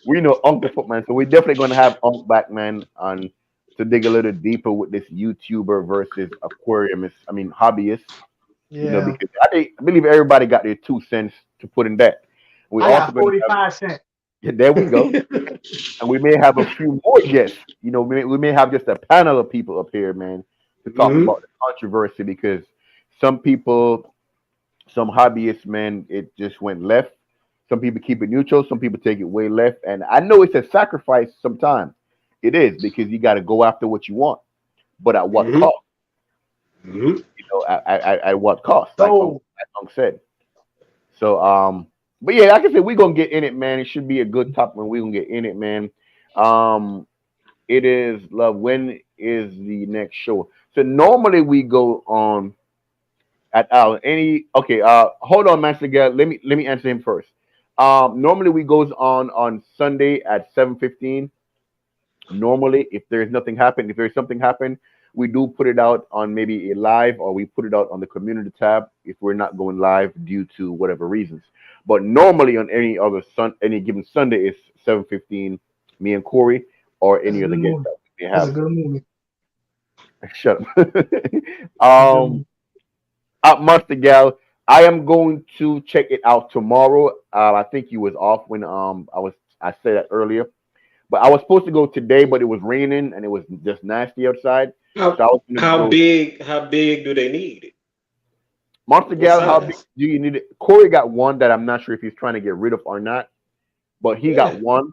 We know Uncle Funk, man. So we're definitely gonna have Unc back, man, on to dig a little deeper with this YouTuber versus aquariumist. I mean hobbyist. You know, Yeah, because I believe everybody got their 2 cents to put in that. We I also got gonna have 45 cents. there we go. And we may have a few more guests. You know, we may have just a panel of people up here, man, to talk Mm-hmm. about the controversy because some people, some hobbyists, man, it just went left. Some people keep it neutral, some people take it way left. And I know it's a sacrifice sometimes. It is because you got to go after what you want, but at what Mm-hmm. cost? Mm-hmm. You know, at what cost? So Like Unc said. So but yeah, like I said, we're gonna get in it, man. It should be a good topic when we're gonna get in it, man. Um It is love. When is the next show? So normally we go on at any. Okay, hold on, Master Gal. Let me answer him first. Normally we goes on Sunday at 7:15. Normally, if there's nothing happen, if there's something happen, we do put it out on maybe a live or we put it out on the community tab if we're not going live due to whatever reasons. But normally on any given Sunday is 7:15. Me and Corey or that's a any other good guest movie. that we may That's a have. good movie. Shut up. That's a good um, movie. Monster Gal, I am going to check it out tomorrow. I think you was off when I said that earlier, but I was supposed to go today, but it was raining and it was just nasty outside, so How I was gonna go. how big do they need it? Monster What Gal, how big size? do you need it? Corey got one that I'm not sure if he's trying to get rid of or not, but he got Yeah. one.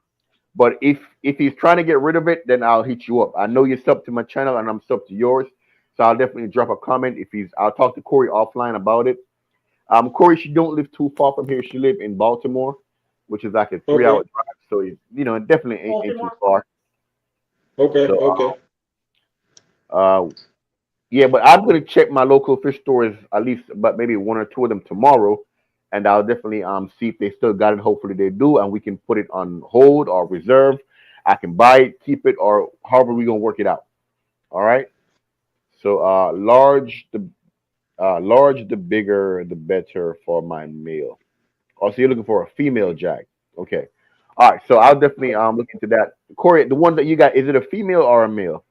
But if he's trying to get rid of it, then I'll hit you up. I know you're sub to my channel and I'm sub to yours, so I'll definitely drop a comment if he's. I'll talk to Corey offline about it. Corey, she don't live too far from here. She live in Baltimore, which is like a 3 hour Okay. drive. So it definitely ain't too Baltimore. far. Okay. So Okay. uh yeah, but I'm gonna check my local fish stores at least, but maybe one or two of them tomorrow, and I'll definitely see if they still got it. Hopefully they do, and we can put it on hold or reserve. I can buy it, keep it, or however we gonna work it out. All right. So large the bigger the better for my meal. Also, you're looking for a female jack. Okay. All right. So I'll definitely look into that. Corey, the one that you got, is it a female or a male?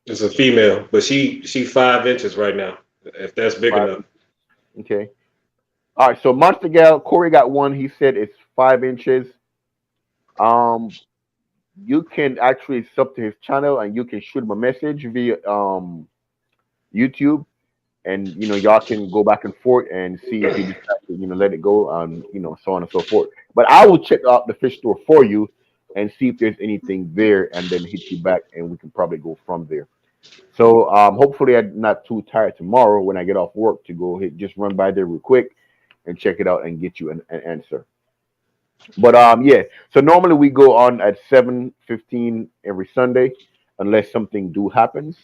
It's a female, but she 5 inches right now. If that's big Five. enough. Okay. All right. So Monster Gal, Corey got one. He said it's 5 inches. Um, you can actually sub to his channel and you can shoot him a message via YouTube, and y'all can go back and forth and see if he decides to let it go, so on and so forth. But I will check out the fish store for you and see if there's anything there, and then hit you back, and we can probably go from there. So hopefully I'm not too tired tomorrow when I get off work to go hit, just run by there real quick and check it out and get you an answer. But yeah. So normally we go on at 7:15 every Sunday, unless something do happens.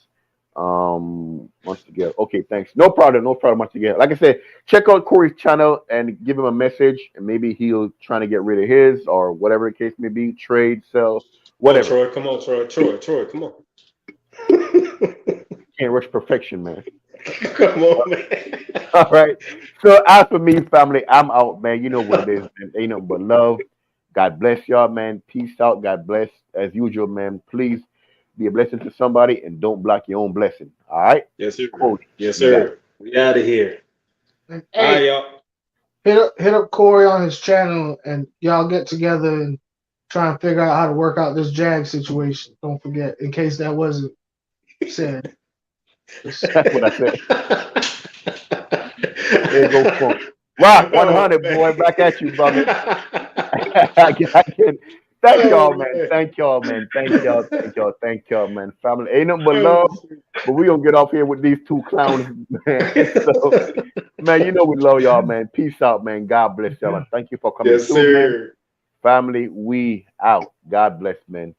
Once again, okay, thanks. No problem, no problem. Once again, like I said, check out Corey's channel and give him a message, and maybe he'll trying to get rid of his or whatever the case may be, trade, sell, Whatever. Troy, come on, Troy, come on. Can't rush perfection, man. Come on, man. All right. So as for me, family, I'm out, man. You know what it is, man. Ain't nothing but love. God bless y'all, man. Peace out. God bless. As usual, man. Please be a blessing to somebody and don't block your own blessing. All right? Yes, sir. Cool. Yes, sir. We out of here. And, All right, hey, y'all. hit up Corey on his channel and y'all get together and try and figure out how to work out this Jag situation. Don't forget, in case that wasn't said. That's what I said. There you go, Funk. Rock 100, boy. Back at you, brother. Thank y'all, man. Thank y'all, man. Thank y'all, man. Family, ain't nothing but love. But we gonna get off here with these two clowns, man. So, man, you know we love y'all, man. Peace out, man. God bless y'all. And thank you for coming Yes, through, man. sir. Family, we out. God bless, man.